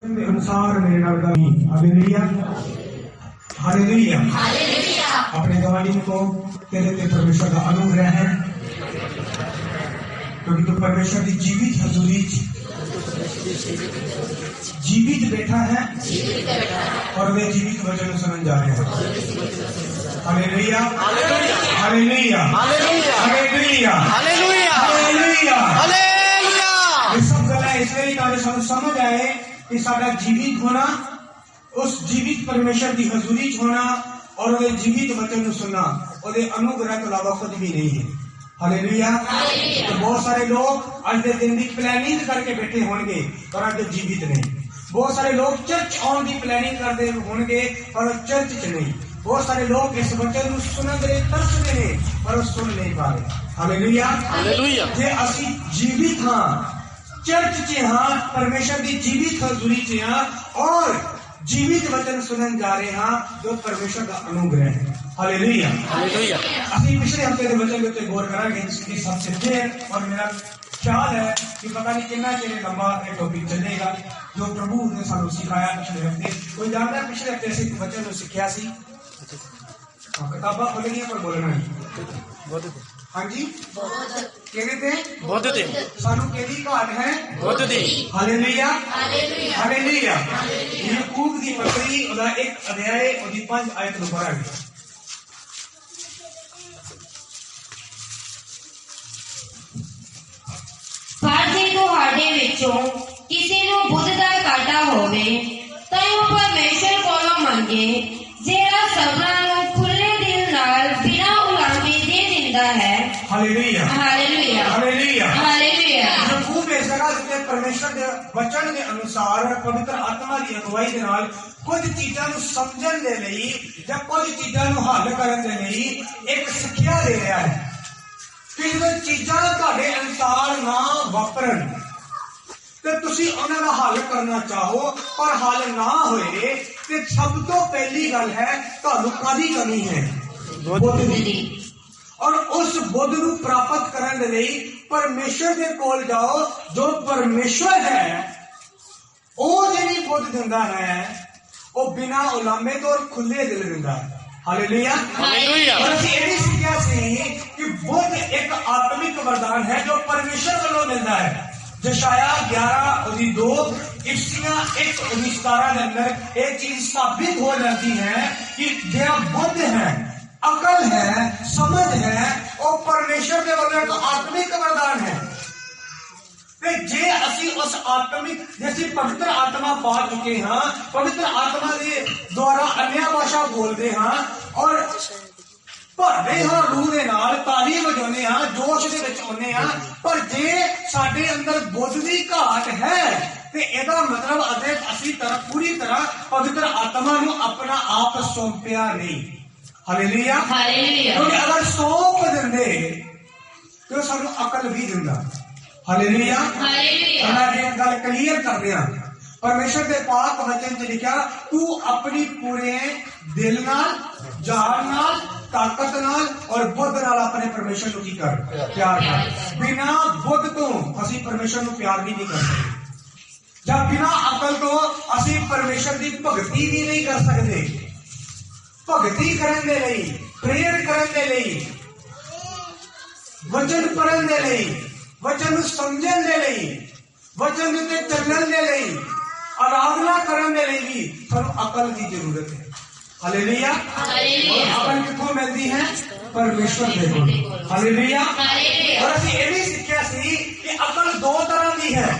अनुसार मेरे नाल गली हालेलुया हालेलुया अपने गवाही को तेरे ते परमेश्वर का अनुग्रह है क्योंकि तू परमेश्वर की जीवित हजूरी जीवित बैठा है और वे जीवित वचन सुनने जा रहे हैं। हालेलुया हालेलुया हालेलुया हालेलुया हालेलुया हालेलुया। ये सब गल्लां इसलिए ताकि सानू समझ आए कि साडा जीवित होना उस जीवित परमेश्वर की हजूरी होना और वो जीवित वचन सुनना और अनुग्रह के अलावा कुछ भी नहीं है। हालेलुया। तो बहुत सारे लोग आज के दिन की प्लानिंग करके बैठे होंगे पर आज जीवित नहीं। बहुत सारे लोग चर्च आने की प्लानिंग करते होंगे पर चर्च च नहीं। बहुत सारे लोग इस वचन सुनने के लिए तरसते हैं पर सुन नहीं पा रहे। Hallelujah hallelujah. जे असी जीवित हाँ चर्च च हाँ परमेश्वर की जीवित हजूरी च हाँ और जीवित वचन सुनने जा रहे हाँ जो परमेश्वर का अनुग्रह है। हालेलुया हालेलुया। अभी पिछले हफ्ते के वचन के गौर करांगे इस हफ्ते फिर और मेरा ख्याल है कि पता नहीं कितना चेर लंबा ये टॉपिक चलेगा जो प्रभु ने सानू सिखाया पिछले हफ्ते। कोई जानता है पिछले हफ्ते से वचन सीखा सी किताबा खोलेंगे पर बोलना नहीं। हाँ जी कहने थे बुद्ध थे सानू केदी घाट है बुद्ध दी। हालेलुया हालेलुया। याकूब दी पत्री ओदा 1 अध्याय ओदी 5 आयत नु पढ़ांगे। पर जे तुहाडे विचों किसी नूं बुद्ध दा घाटा होवे तां ओह परमेश्वर कोलों मंगे जेड़ा सबरां नूं खुले दिल नाल बिना उलामे दे दिंदा है। हालेलुया हालेलुया हालेलुया हालेलुया। याकूब इस जगह ते परमेश्वर के वचन के अनुसार पवित्र आत्मा की अगुवाई के नाल कुछ चीजां नूं समझण दे लई या कुछ चीजां नूं हल करन दे लई एक सिੱਖਿਆ दे रहा है कि जो चीजां तुहाडे अनुसार ना वापरन ते तुसी उन्हां दा हल करना चाहो पर हल ना होए ते सब तो पहली गल है तुहानू कादी कमी है बुद्ध दी। और उस बुद्ध नू प्राप्त करने के लिए परमेश्वर के कोल जाओ जो परमेश्वर है वो जी बुद्ध दिंदा है वो बिना उलामे तो और खुले दिल दिंदा है। हालेलुया हालेलुया। और असि ये भी सीखा सी कि बुद्ध एक आत्मिक वरदान है जो परमेश्वर वालों मिलता है। यशाया 11:2 इफिसियां 1:17 के अंदर एक चीज साबित हो जाती है कि जो बुद्ध है अकल है समझ है और परमेश्वर के वालों एक आत्मिक वरदान है। जे असी उस आत्मिक जैसी पवित्र आत्मा पा चुके हाँ पवित्र आत्मा के द्वारा अन्य भाषा बोलते हाँ और भरदे हाँ रूह के नाल ताली वजाने हाँ जोश दे विच आउने हाँ पर जे साडे अंदर बुद्ध दी घाट है ते एदा मतलब असी पूरी तरह पवित्र आत्मा नूं अपना आप सौंपिया नहीं। Hallelujah hallelujah. क्योंकि अगर सौंप देंदे तो सानू अकल भी दिंदा। Hallelujah hallelujah. मैं ये गल क्लियर कर दिया परमेश्वर के पाक वचन च लिखा तू अपनी पूरे दिल नाल जान नाल ताकत नाल और बुद्ध नाल अपने परमेश्वर को की कर प्यार कर। बिना बुद्ध तो असी परमेश्वर को प्यार भी नहीं कर सकते जब बिना अकल तो असी परमेश्वर की भगती भी नहीं कर सकते। भगती करने के लिए प्रेयर करने के लिए वचन पढ़ने के लिए वचन समझने के लिए वचन के चलने के लिए आराधना करने के लिए भी सानू अकल की जरूरत है। हालेलुया हालेलुया। अकल किथों मिलती है परमेश्वर के कोल। हालेलुया और असि ये भी सीखा सी कि अकल 2 तरह की है।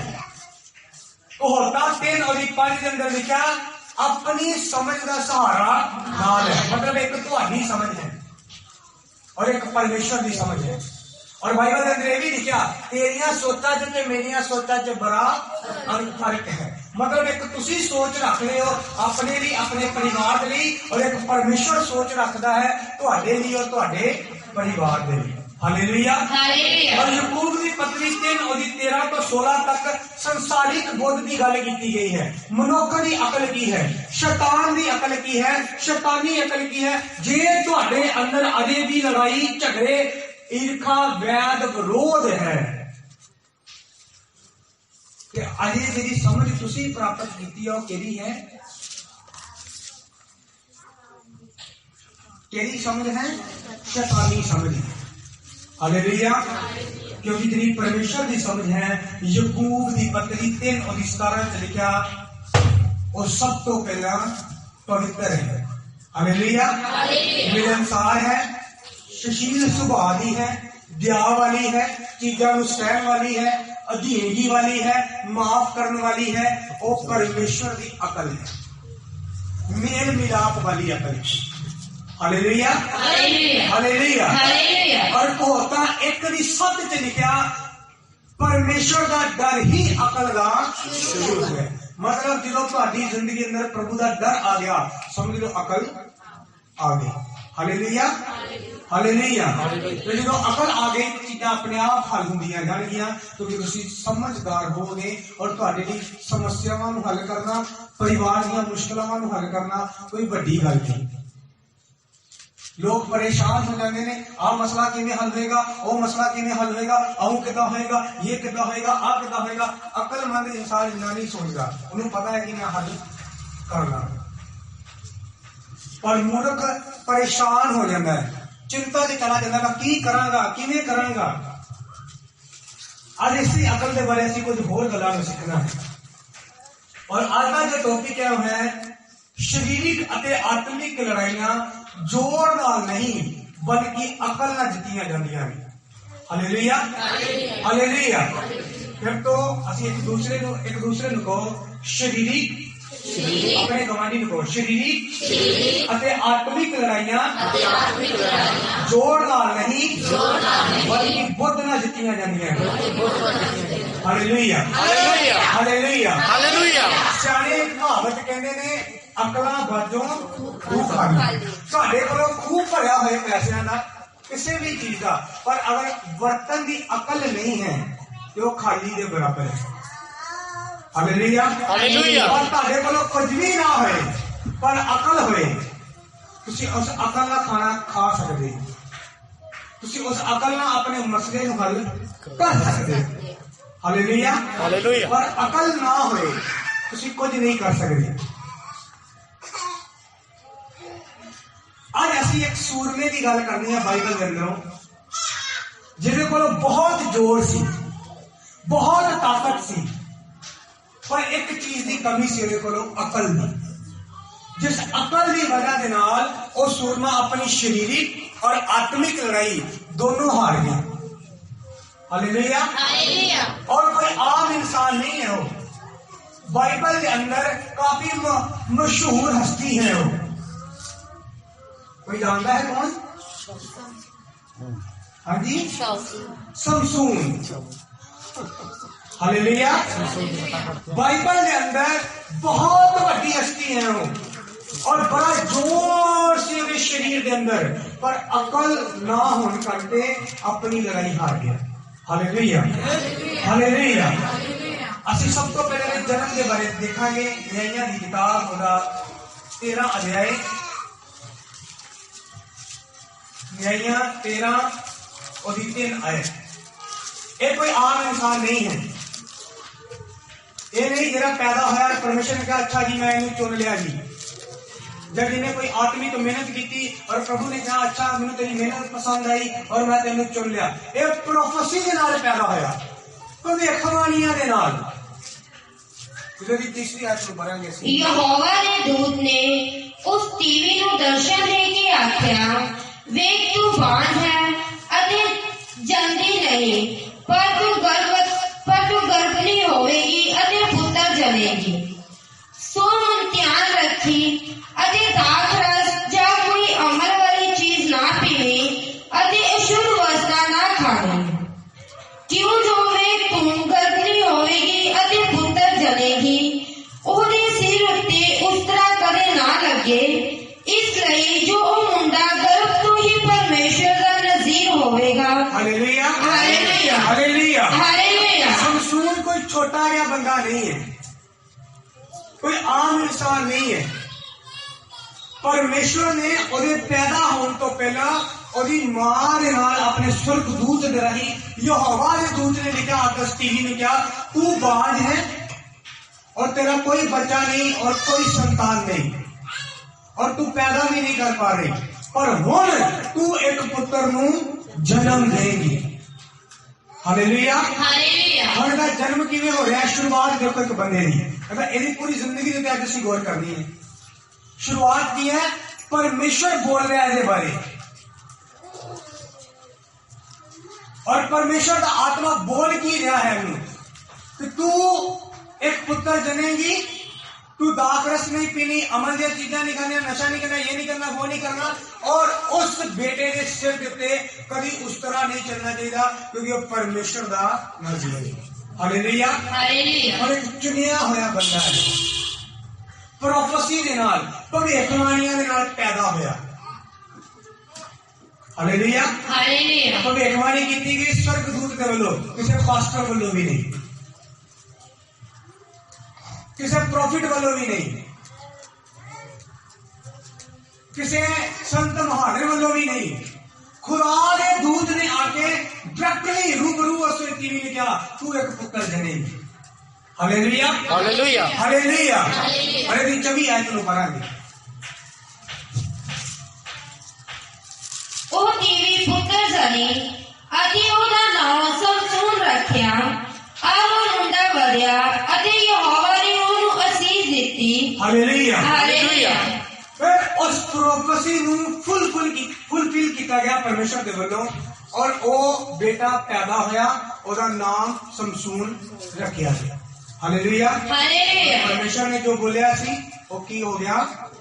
होता 3 और 5 के अंदर लिखा अपनी समझ का सहारा नाल है मतलब एक तुहाडी समझ है और एक परमेश्वर की समझ है। और बाइबल के अंदर ये भी लिखा तेरियां सोचा च ते मेरियां सोचा च बड़ा फर्क है मतलब एक तुसी सोच रख रहे हो अपने लिए अपने परिवार के लिए और एक परमेश्वर सोच रखता है तुहाडे लिए और तुहाडे परिवार के लिए। Hallelujah hallelujah. और याकूब की पत्री 3:13-16 तक संसारिक बुद्ध की गल की गई है मनुख की अकल की है शैतान की अकल की है शैतानी अकल की है। जे तुहाडे अंदर अजे भी लड़ाई झगड़े ईर्खा वैद विरोध है कि अजे जी समझ तुसी प्राप्त की है केड़ी है, केड़ी समझ है? शैतानी समझ है। हालेलुया। क्योंकि जी परमेश्वर की समझ है याकूब की पत्री 3:17 लिखा और सब तो पहला पवित्र है। हालेलुया। मिलनसार है, सुशील सुभाव की है, दया वाली है, चीजों को सहन वाली है, अधीनगी वाली है, माफ करने वाली है। वो परमेश्वर की अकल है, मेल मिलाप वाली अकल है। हालेलुया हालेलुया। और होता एक भी शब्द च लिखा परमेश्वर का डर ही अकल का शुरू है। मतलब जो तुम्हारी जिंदगी अंदर प्रभु का डर आ गया, समझ लो अकल आ गई। Hallelujah hallelujah. तो जो अकल आ गई चीज़ां अपने आप हल होंदियां जाणगियां, क्योंकि तुसीं समझदार होगे और तुहाडे लई समस्यावां नूं हल करना, परिवार दीयां मुश्किलां नूं हल करना कोई वड्डी गल नहीं। लोग परेशान हो जाते हैं, आ मसला किवें हल होएगा, वो मसला किवें हल होएगा, आऊं किदा होएगा, ये किदा होएगा, आ किदा होएगा। अकलमंद इंसान इन्ना नहीं सोचता, उन्हें पता है कि मैं हल करना। पर मूर्ख परेशान हो जाता है, चिंता से चला जाता है की करांगा, किवें करांगा। आज इसी अकल के बारे में कुछ होर गल्लां सीखना है। और आज का जो टॉपिक है वह है शारीरिक अते आत्मिक लड़ाइयां जोर नाल नहीं बल्कि अकल नाल जित्तियां जांदियां ने। Hallelujah hallelujah. फिर तो असि एक दूसरे को कहो शारीरिक, अपने गवांढी को कहो शारीरिक अते आत्मिक लड़ाइयां जोर नाल नहीं बल्कि बुद्ध नाल जित्तियां जांदियां ने। हालेलुया हालेलुया हालेलुया। सियाणे कहावत कहंदे ने अकलां बाजों खूह खाली। साडे कोलों खूह भरिया होए पैसिਆਂ ਦਾ, किसी भी चीज का, पर अगर बर्तन की अकल नहीं है तो खाली के बराबर है। हालेलुया हालेलुया। और तुहाडे कोलों कुछ भी ना होए पर अकल होए, तुसीं उस अकल नाल खाना खा सकदे, तुसीं उस अकल नाल अपने मसले नूं हल कर सकदे। Hallelujah hallelujah. पर अकल ना होए तुसीं कुछ नहीं कर सकदे। आज असी एक सूरमे की गल करनी है बाइबल के अंदरों, जिहदे कोल बहुत जोर सी, बहुत ताकत सी, पर एक चीज की कमी सी, उहदे कोल अकल दी। जिस अकल की वजह के नाल वो सूरमा अपनी शारीरिक और आत्मिक लड़ाई दोनों हार गया। हालेलुया। और कोई आम इंसान नहीं है वो, बाइबल के अंदर काफी मशहूर हस्ती है वो। कोई जानता है कौन? हाँ जी, समसून। हालेलुया। बाइबल के अंदर बहुत बड़ी हस्ती है वो, और बड़ा जोर से उसके शरीर के अंदर, पर अकल ना होने करके अपनी लड़ाई हार गया। Hallelujah hallelujah. असि सब तो पहले जन्म के बारे देखांगे। न्यायियां की किताब ओदा 13 अध्याय, न्यायियां 13 और 3 आयत। ये कोई आम इंसान नहीं है, ये नहीं जरा पैदा होया परमेश्वर ने कहा अच्छा जी मैं इन्हें चुन लिया जी। जब इन्हें कोई आत्मिक मेहनत की और प्रभु ने कहा अच्छा मैंने तेरी मेहनत पसंद आई और मैं तेन चुन लिया। ये प्रोफेसी के नाल पैदा होया, भविष्यवाणियां दे नाल। तीसरी आयत में पढ़ेंगे। यहोवा ने दूत ने उस टीवी ਨੂੰ दर्शन दे के आख्या ਵੇਖ तू बांझ है अते जल्दी नहीं, पर तू गर्भनी होवेगी अते पुत्र जनेगी। सो मन ध्यान रखी अते दाखरस या कोई अमल वाली चीज ना पीवी अते अशुद्ध वस्ता ना खावी। क्यों जो वे तू गर्भनी होवेगी अते पुत्र जनेगी, ਉਹਦੇ ਸਿਰ ਉੱਤੇ ਉਸਤਰਾ ਕਦੇ ਨਾ ਲੱਗੇ। ਇਸ ਲਈ ਜੋ ਉਹ ਮੁੰਡਾ ਗਰਭ ਤੋਂ ਹੀ ਪਰਮੇਸ਼ਰ ਦਾ ਨਜ਼ੀਰ ਹੋਵੇਗਾ। हालेलुया हालेलुया हालेलुया हालेलुया। समसून कोई छोटा या बंदा नहीं है, कोई आम इंसान नहीं है। परमेश्वर ने ਉਹਦੇ पैदा होने तो पहला ਉਹਦੀ ਮਾਂ ਦੇ ਨਾਲ ਆਪਣੇ ਸੁਰਗਦੂਤ ਦੇ ਰਾਹੀਂ ਯਹੋਵਾ ਦੇ ਦੂਤ ਨੇ ਲਿਖਿਆ ਆਕਾਸ਼ टीवी ने क्या तू बाज है और तेरा कोई बच्चा नहीं और कोई संतान नहीं और तू पैदा भी नहीं कर पा रही पर हुण तू एक पुत्र नूं जन्म देगी। Hallelujah hallelujah. हुण दा जन्म किवें हो रहा है? शुरुआत देखो एक बंदे दी अगर ਇਹਦੀ पूरी जिंदगी ਦੇ ਅੱਜ ਅਸੀਂ गौर करनी है। शुरुआत की है परमेश्वर बोल रहा है ਇਹਦੇ बारे और परमेश्वर का आत्मा बोल की रहा है कि तू एक पुत्र जनेगी, तू दाखरस नहीं पीनी, अमल दिया चीजा नहीं करनी, नशा नहीं करना, ये नहीं करना, वो नहीं करना और उस बेटे के सिर के उत्ते कभी उस तरह नहीं चलना चाहिए क्योंकि वो परमेश्वर का नाज़ीर है। हालेलुया हालेलुया। और एक चुनिया होया बंदा है प्रोफेसी दे नाल भविष्यवाणियां दे नाल पैदा होया। Hallelujah hallelujah. भविष्यवाणी की गई स्वर्गदूत के वालों, किसी पास्टर वालों भी नहीं, किसी प्रॉफिट वालों भी नहीं, किसी संत महाने वालों भी नहीं, खुदा के दूत ने आके डायरेक्टली रूबरू उससे टीवी ने क्या तू एक पुत्र जनेगी। हालेलुया हालेलुया हालेलुया। अरे दी चवी आयत नु पढ़ांगे ਉਹ ਟੀਵੀ ਪੁੱਤਰ ਜਨੀ ਅਤੇ ਉਹਦਾ ਨਾਮ ਸਮਸੂਨ ਰੱਖਿਆ। ਆਹ ਉਹ ਮੁੰਡਾ ਵਧਿਆ ਅਤੇ ਯਹੋਵਾ ਨੇ ਉਹਨੂੰ ਅਸੀਸ ਦਿੱਤੀ। हालेलुया। ਹਾਲੇਲੂਇਆ। फिर उस प्रोफेसी ਨੂੰ फुलफिल किया गया परमेश्वर के ਵੱਲੋਂ और वो बेटा पैदा होया, ਉਹਦਾ नाम समसून रखिया गया। हालेलुया। ਹਾਲੇਲੂया। परमेश्वर ने जो बोलिया सी वो की हो गया,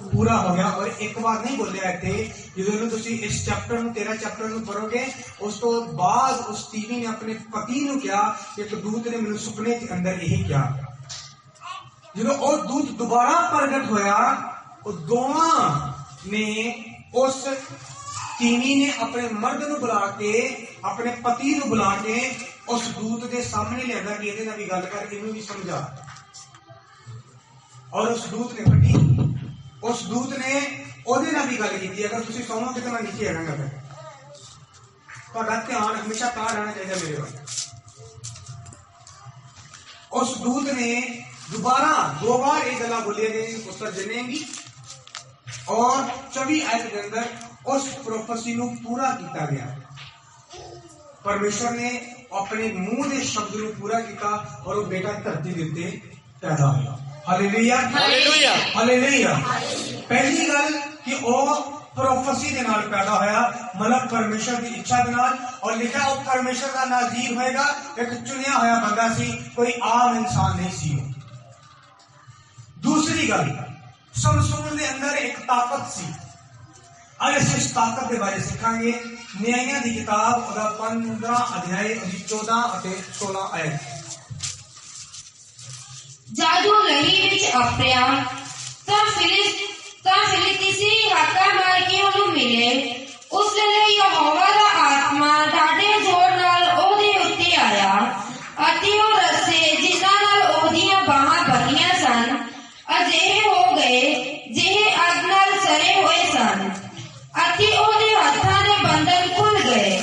पूरा हो गया। और एक बार नहीं बोलिया इतने ਜਦੋਂ ਤੁਸੀਂ इस चैप्टर ਨੂੰ 13 चैप्टर ਨੂੰ पढ़ोगे उस तो बाद उस टीवी ने अपने पति ਨੂੰ किया एक दूत ने ਮੈਨੂੰ ਸੁਪਨੇ ਦੇ ਅੰਦਰ यही किया। ਜਦੋਂ ਉਹ ਦੂਤ ਦੁਬਾਰਾ ਪ੍ਰਗਟ ਹੋਇਆ ਉਹ ਦੋਵਾਂ ਨੇ उस टीवी ने अपने मर्द ਨੂੰ बुला के अपने पति ਨੂੰ बुला के उस दूत के सामने लिया कि ਇਹਦੇ ਨਾਲ ਵੀ ਗੱਲ ਕਰ, ਇਹਨੂੰ ਵੀ समझा। और उस दूत ने पढ़ी, उस दूत ने ਉਹਦੇ ਨਾਲ ਵੀ ਗੱਲ ਕੀਤੀ। अगर ਤੁਸੀਂ ਸੌਂਗੇ ਤਾਂ ਮੈਂ ਨੀਚੇ ਆਵਾਂਗਾ ਫਿਰ ਤੁਹਾਡਾ ਧਿਆਨ ਹਮੇਸ਼ਾ ਤਾਂ ਰਹਿਣਾ ਚਾਹੀਦਾ ਮੇਰੇ ਵੱਲ। उस दूत ने दोबारा 2 बार ये गला बोलिया गई पुत्र जनेगी और 24 आयत के अंदर उस प्रोफेसी को पूरा किया गया। परमेश्वर ने अपने मुंह के शब्द को पूरा किया और वो बेटा धरती के उत्ते पैदा हुआ। हालेलुया हालेलुया हालेलुया। पहली गल कि वो प्रोफेसी के नाल पैदा होया, मतलब परमेश्वर की इच्छा के नाल, और लिखा वो परमेश्वर का नाज़ीर होएगा, एक चुनिया होया बंदा सी, कोई आम इंसान नहीं सी। दूसरी गल समसून के अंदर एक ताकत सी। आज अस इस ताकत के बारे सीखांगे। न्यायियां की किताब 15 अध्याय 14 और 16 आयत। जादू लही विच अपरिया ਤਾਂ ਫਿਲਿਸਤੀ ਹਾਕਾ ਮਾਰ ਕੇ ਉਹਨੂੰ ਮਿਲੇ। ਉਸ ਵੇਲੇ ਯਹੋਵਾ ਦਾ ਆਤਮਾ ਡਾਢੇ ਜ਼ੋਰ ਨਾਲ ਉਹਦੇ ਉੱਤੇ ਆਇਆ ਅਤੇ ਉਹ ਰੱਸੇ ਜਿਨ੍ਹਾਂ ਨਾਲ ਉਹਦੀਆਂ ਬਾਹਾਂ ਬੰਨ੍ਹੀਆਂ ਸਨ ਅਜਿਹੇ ਹੋ ਗਏ ਜਿਹੇ ਅੱਗ ਨਾਲ ਸੜੇ ਹੋਏ ਸਨ ਅਤੇ ਉਹਦੇ ਹੱਥਾਂ ਦੇ ਬੰਧਨ ਖੁੱਲ ਗਏ।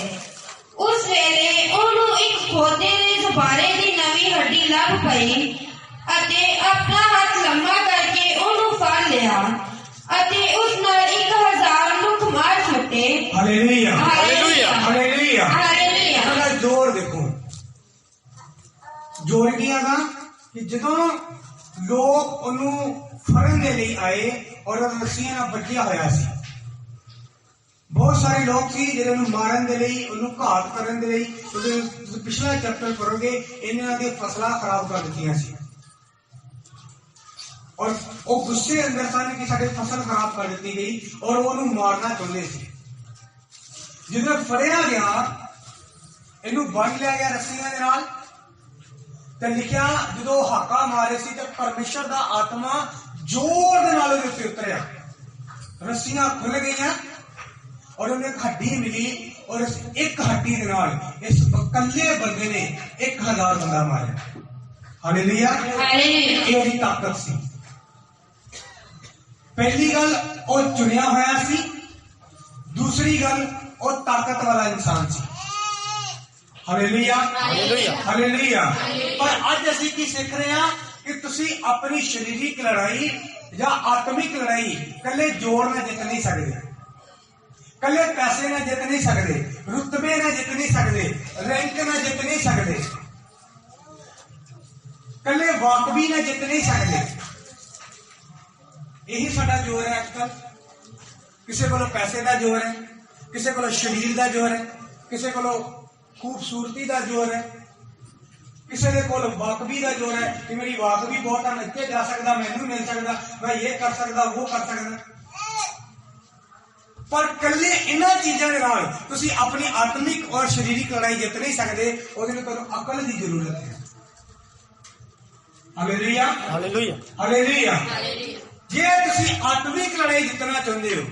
ਉਸ ਵੇਲੇ ਉਹਨੂੰ ਇੱਕ ਖੋਤੇ ਦੇ ਜ਼ਬਾਰੇ ਦੀ ਨਵੀਂ ਹੱਡੀ ਲੱਭ ਪਈ ਅਤੇ ਆਪਣਾ ਹੱਥ ਲੰਮਾ ਕਰਕੇ ਉਹਨੂੰ ਫੜ ਲਿਆ ਅਤੇ ਉਸ ਨਾਲ 1000 ਲੁੱਟ ਮਾਰ ਛੁੱਟੇ। हालेलुया हालेलुया हालेलुया हालेलुया। ਇਹਦਾ जोर देखो, जोर ਕੀ ਆਗਾ ਕਿ ਜਦੋਂ ਲੋਕ ਉਹਨੂੰ ਫੜਨ ਦੇ ਲਈ ਆਏ ਔਰ ਉਹ ਰੱਸੀਆਂ ਨਾਲ ਬੱਝਿਆ ਹੋਇਆ ਸੀ, ਬਹੁਤ ਸਾਰੇ ਲੋਕ ਸੀ ਜਿਹੜੇ ਉਹਨੂੰ ਮਾਰਨ ਦੇ ਲਈ, ਉਹਨੂੰ ਘਾਤ ਕਰਨ ਦੇ ਲਈ, ਤੁਸੀਂ ਪਿਛਲਾ ਚੈਪਟਰ ਪੜੋਗੇ ਇਹਨਾਂ ਦੀਆਂ ਫਸਲਾਂ ਖਰਾਬ ਕਰ ਦਿੱਤੀਆਂ ਸੀ और वो गुस्से अंदर सन कि साडी फसल खराब कर दी गई और वो मारना चाहते थे। जिद्दों फड़िया गया इनू बन लिया गया रस्सियां दे नाल ते लिखिया जो हाका मारे सी ते परमेश्वर दा आत्मा जोर दे नाल उहदे उत्ते उतरिया, रस्सियां खुल गईयां और उन्हें एक हड्डी मिली और इस एक हड्डी दे नाल इस कल्ले बंदे ने 1000 बंदा मारिया। Hallelujah hallelujah. ये दी ताकत सी। पहली गल वो चुनिया होया सी, दूसरी गल और ताकत वाला इंसान सी। Hallelujah hallelujah. पर अज असीं की सीख रहे हैं कि तुसी अपनी शरीरिक लड़ाई या आत्मिक लड़ाई कले जोड़ में जित नहीं सकते, कले पैसे में जित नहीं सकते, रुतबे में जित नहीं सकते, रैंक में जित नहीं सकते, कले वाकबी में जित नहीं सकते। यही साडा जोर है अजकल। किसी को पैसे का जोर है, किसी को शरीर का जोर है, किसी को खूबसूरती का जोर है, किसी के कोल वाकबी का जोर है कि मेरी वाकबी बहुत है, मैं इतने जा सकता, मैनू मिल सकता, मैं ये कर सकता, वो कर सकता। पर कल्ले इन्हां चीज़ों के नाल तुसीं अपनी आत्मिक और शरीरिक लड़ाई जित नहीं सकते। उसदे लई तुहानूं अकल की जरूरत है। हालेलुया हालेलुया हालेलुया। जे तुसीं आत्मिक लड़ाई जितना चाहते हो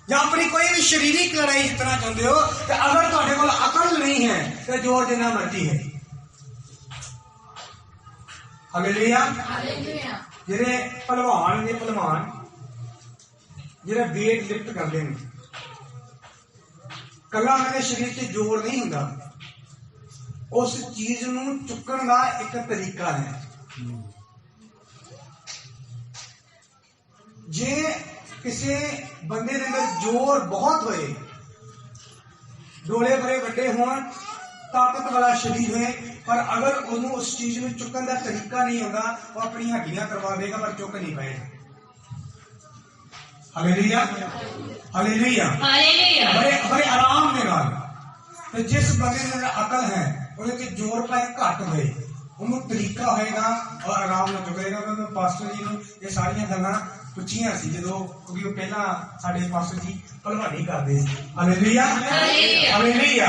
या अपनी कोई भी शरीरिक लड़ाई जितना चाहते हो, तो अगर तुहाडे कोल अकल नहीं है तो जोर जिन्ना मर्जी है। हालेलुया। जेडे पहलवान ने जेडे वेट लिफ्ट करते हैं, कला उन्होंने शरीर से जोर नहीं होंदा, उस चीज नूं चुकण का एक तरीका है। जे किसी बंदे के अंदर जोर बहुत होए, डोले बड़े वड्डे होण, ताकत वाला शरीर होए, पर अगर उन्होंने उस चीज में चुकन का तरीका नहीं होगा, वो अपनी हड्डियां करवा देगा पर चुक नहीं पाएगा। हालेलुया हालेलुया हालेलुया। बड़े आराम के नाल। तो जिस बंदे के अंदर अकल है उसके जोर पाए घट होए, उन्होंने तरीका होएगा और आराम में चुकेगा। क्योंकि पास्टर जी ने ये सारिया गल्लां पुछियां सी जो, क्योंकि वो पहला साडे पास्टर जी भलवानी करते सी। Hallelujah hallelujah.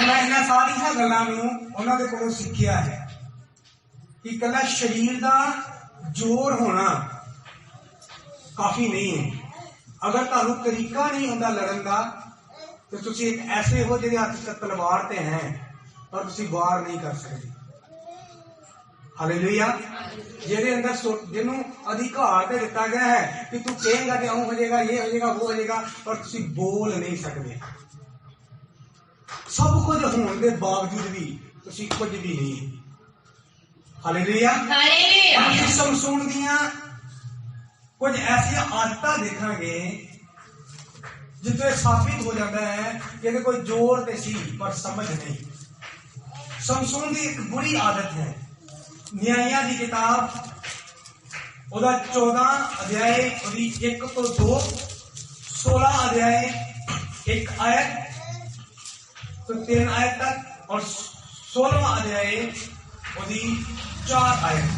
मैं इन्हां सारिया गल्लां नूं उन्हां दे कोलों सिੱਖਿਆ है कि कला शरीर का जोर होना काफी नहीं है। अगर तुहानू तरीका नहीं होंदा लड़न का, तो तुसीं एक ऐसे हो जिहदे हत्थ च तलवार ते हैं पर तुसीं वार नहीं कर सकते। हालेलुया। जिहदे अंदर जिन्हों अधिकार दे दिता गया है कि तू कहेगा कि हो जाएगा, ये हो जाएगा, वो हो जाएगा, पर तुसीं बोल नहीं सकते। सब कुछ होने के बावजूद भी तुसीं कुछ भी नहीं। हालेलुया हालेलुया। समसून दियां कुछ ऐसी आदत देखांगे जिससे साबित हो जाता है कि कोई जोर ते सी पर समझ नहीं। समसून की एक बुरी आदत है। न्यायियां की किताब 14 अध्याय 1 तो 2, 16 अध्याय 1 आयत तो 3 आयत तक और 16वां अध्याय 4 आयत।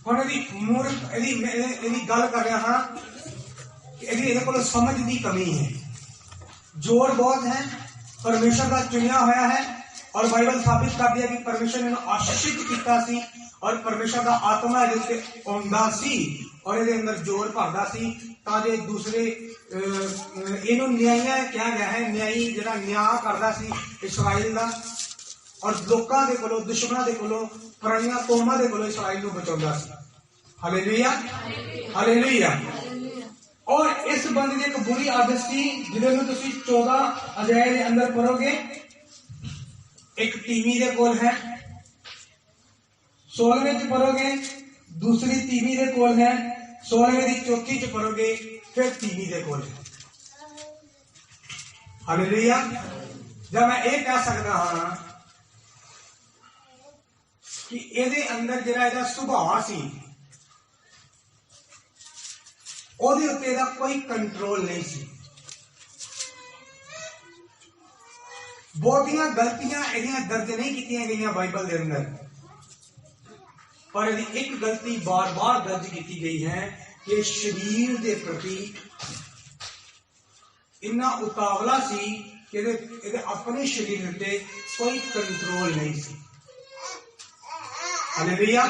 ਹੁਣ ਇਹਦੀ ਗੱਲ कर रहा हाँ, ਇਹਦੇ समझ की कमी है। जोर बहुत है, परमेश्वर का चुनिया होया है और बाइबल साबित कर दिया कि परमेश्वर ने आशीषित किया सी और परमेश्वर का आत्मा इहदे आउंदा सी और इहदे अंदर जोर भरदा सी ताजे दूसरे इहनूं न्यायियां कहा गया है। न्यायी जिहड़ा न्याय करदा सी इस्राइल दा और लोकां दे कोलों, दुश्मनां दे कोलों, पराइयां कौमां दे कोलों इस्राइल नूं बचाउंदा सी। Hallelujah hallelujah. और इस बंदे की एक बुरी आदत सी जिहदे नूं तुसीं 14 अध्याय दे अंदर पढ़ोगे। एक तीवी दे कोल है, 16वें च पढ़ोगे, दूसरी तीवी दे कोल है, 16वें दी चौथी च पढ़ोगे, फिर तीवी दे कोल है। हालेलुया। जब मैं ये कह सकता हाँ कि ਇਹਦੇ अंदर ਜਿਹੜਾ ਇਹਦਾ ਸੁਭਾਅ ਸੀ ਉਹਦੇ ਉੱਤੇ ਇਹਦਾ ਕੋਈ ਕੰਟਰੋਲ नहीं सी। बहुतियां गलतियां ਇਹਦੀਆਂ दर्ज नहीं कीतियां गईयां बाइबल के अंदर, पर ਇਹਦੀ एक गलती बार बार दर्ज की गई है कि शरीर के प्रति इन्ना उतावला सी कि ਇਹਦੇ अपने शरीर उत्ते कोई कंट्रोल नहीं सी। हालेलुया।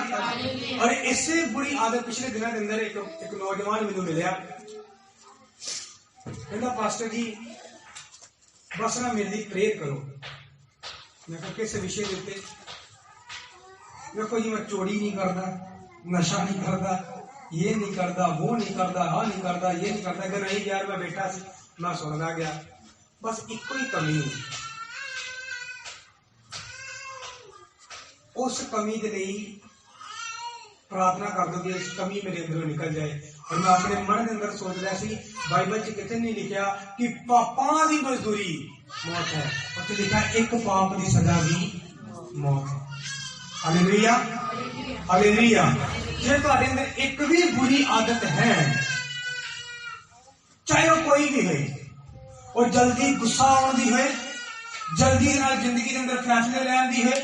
और इससे बुरी आदत पिछले दिनों के अंदर एक नौजवान मैनू मिलया, कहता पास्टर जी बस ना मेरे लिए प्रेयर करो। मैं कहा किस विषय के उत्ते? देखो जी मैं चोरी नहीं करता, नशा नहीं करता, ये नहीं करता, वो नहीं करता, हाँ नहीं करता, ये नहीं करता। अगर नहीं यार मैं बैठा सी, मैं सुनता गया। बस एक ही कमी, उस कमी के लिए प्रार्थना कर दो कि इस कमी मेरे अंदरों निकल जाए। और मैं अपने मन के अंदर सोच रहा सी, बाइबल च कितने नहीं लिखा कि पापां की मजदूरी मौत है, और लिखा एक पाप की सजा भी मौत है। हालेलुया, हालेलुया। जे तुहाडे अंदर एक भी बुरी आदत है, चाहे वो कोई भी है, और जल्दी गुस्सा आने दी है, जल्दी जिंदगी के अंदर फैसले लैन दी है,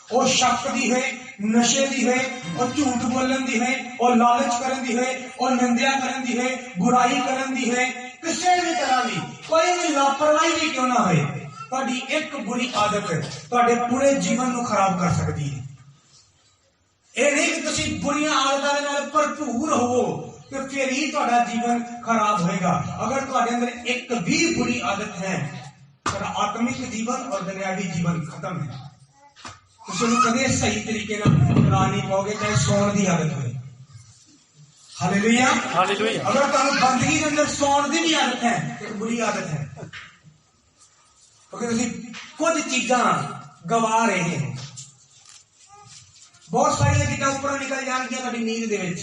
और शक दी है, नशे दी है, और झूठ बोलन दी है, और लालच करन दी है, और निंदा करन दी है, बुराई करन दी है, किसी भी तरह की कोई भी लापरवाही भी क्यों ना हो, तुहाडी एक बुरी आदत तुहाडे पूरे जीवन को खराब कर सकती है। ये नहीं कि तुसी बुरियां आदतों के नाल भरपूर हो तो फिर ही तुहाडा जीवन खराब होएगा। अगर तुहाडे अंदर एक भी बुरी आदत है, तुहाडा आत्मिक जीवन और दुनियावी जीवन खत्म है। तुसी उन्हें कदे सही तरीके चला नहीं पाओगे, चाहे सौण की आदत हो। Hallelujah, hallelujah. अगर तुहानू बंदगी के अंदर सौण की भी आदत है, एक बुरी आदत है, क्योंकि तुसी कुछ चीजां गवा रहे हो। बहुत सारी चीज़ें ऊपर निकल जाएंगी तुहाडी नींद दे विच,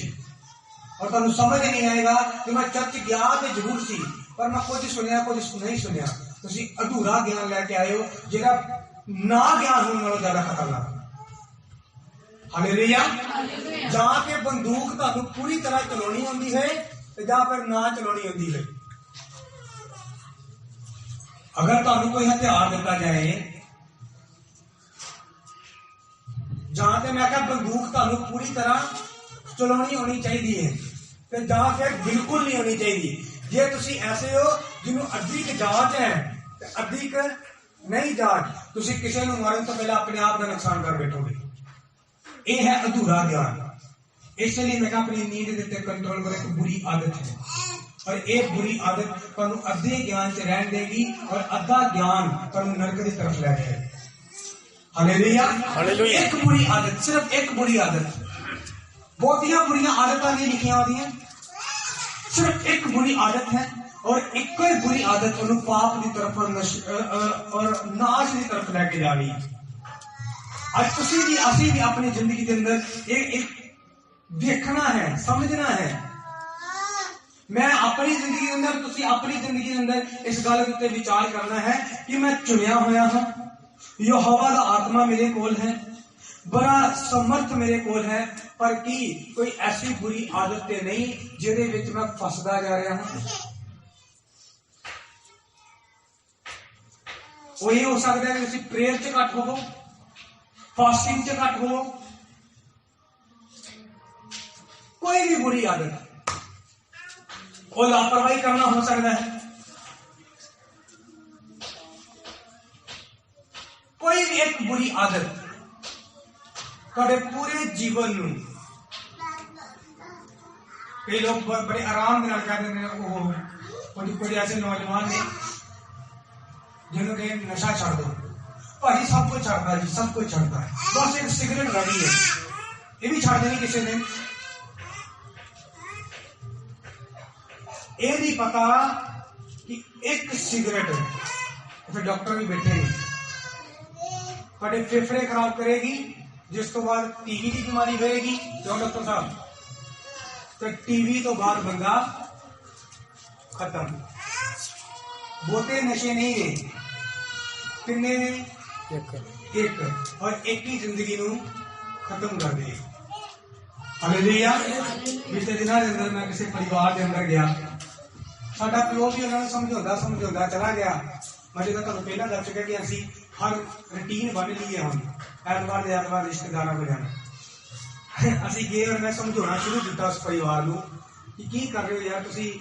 और तुहानू समझ नहीं आएगा कि मैं चर्च गया तो जरूर सी, पर मैं कुछ सुनिया कुछ नहीं सुनिया। तुसी अधूरा ज्ञान लैके आए हो, जिहड़ा ना ज्ञान होने नालों ज्यादा खतरनाक। हालेलुया। जां के बंदूक तुहानू पूरी तरह चलाउणी आउंदी है, ते जां फिर ना चलाउणी आउंदी है। अगर तुहानू कोई हथियार दिता जाए, जहां ते मैं क्या बंदूक तुहानू पूरी तरह चलानी होनी चाहिए है, जहां फिर बिल्कुल नहीं होनी चाहिए। जे तुसी ऐसे हो जिन्हों अद्धी की जांच है अद्धी क नहीं जांच, तुसी किसी नूं मारन तो पहले अपने आप का नुकसान कर बैठोगे। यह है अधूरा ज्ञान। इसलिए मैं अपनी नींद के उत्ते कंट्रोल करो। एक बुरी आदत है, और एक बुरी आदत तुहानू अद्धे ज्ञान च रहन देगी, और अद्धा ज्ञान तुहानू नरक की तरफ ले जाएगी। Hallelujah, hallelujah. एक बुरी आदत, सिर्फ एक बुरी आदत, बहुतियां बुरियां आदतें नहीं लिखियां होती हैं, सिर्फ एक बुरी आदत है, और एक ही बुरी आदत उन्हें पाप की तरफ और नाश की तरफ लेके जा रही है। आज तुसी भी असी भी अपनी जिंदगी के अंदर एक देखना है, समझना है। मैं अपनी जिंदगी के अंदर, तुसी अपनी जिंदगी के अंदर इस गल के उत्ते विचार करना है कि मैं चुनिया होया हां, यहोवा दा आत्मा मेरे कोल है, बड़ा समर्थ मेरे कोल है, पर की कोई ऐसी बुरी आदत ते नहीं जिहदे विच मैं फसदा जा रहा हूं। वो ये हो सकता है कि तुसीं प्रेयर च घट होवो, फास्टिंग च घट होवो, कोई भी बुरी आदत, वो लापरवाही करना हो सकता है, कोई भी एक बुरी आदत तुहाडे पूरे जीवन नूं। कई लोग बड़े आराम के नाल कह देंगे, कुछ ऐसे नौजवान ने जिन्होंने कहे नशा छड़ दो, भाजी सब कुछ छड़ता जी, सब कुछ छड़ता है, बस एक सिगरेट रही है, ये भी छड़ देनी किसी ने। ये नहीं पता कि एक सिगरेट, फिर डॉक्टर भी बैठे हैं, तुहाडे फेफड़े खराब करेगी, जिस तो बाद टीवी की बीमारी होएगी। क्यों डॉक्टर साहब? तो टीवी तो बाद बंदा खत्म। बहुते नशे नहीं है, किन्ने ने एक, और एक ही जिंदगी नूं खत्म कर दे। हालेलुया। पिछले दिनों के अंदर मैं किसी परिवार के अंदर गया, साडा प्यो भी उन्होंने समझाता चला गया। मैं जो तुहानू पहला दस चुका कि असीं हर रूटीन बन ली है, हम ऐतवार के ऐतवार रिश्तेदारों को जाना। असीं गए और मैं समझाना शुरू किया उस परिवार नूं कि की कर रहे हो यार, तुसीं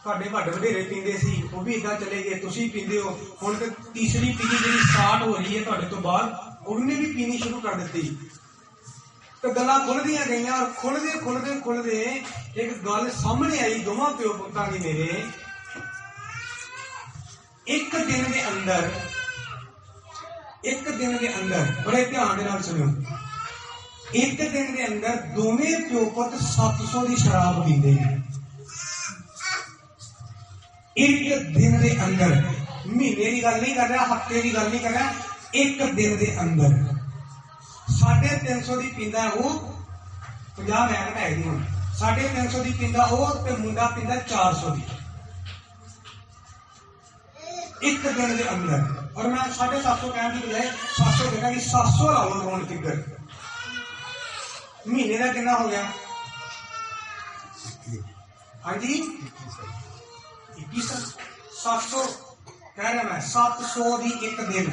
तुहाडे वड्डे वडेरे पींदे सी, वो भी इदां चले गए, तुसीं पींदे हो, हुण ते तीसरी पीढ़ी जिहड़ी स्टार्ट हो रही है तुहाडे तो बाद, उन्होंने भी पीनी शुरू कर दी। तो गल्लां खुलदियां गईयां, और खुलदे एक गल सामने आई दोवां प्यो पुत्तां दी मेरे। एक दिन के अंदर बड़े ध्यान के नाल सुनियो, एक दिन के अंदर दोवें प्यो पुत 700 की शराब पींदे ने। एक दिन के अंदर, महीने की गल नहीं कर रहा, हफ्ते की गल नहीं कर रहा, एक दिन के अंदर 350 की पींदा वो, 50 मैं घटाई दी हूं, 350 की पींदा वो ते मुंडा पींदा 400 की एक दिन के अंदर। और मैं 750 कहने की बजाय 700 कहना कि 700 ला लो राउंड फिगर। महीने का कितना हो गया? हाँ जी 21। 700 कह रहा मैं, 700 की एक दिन,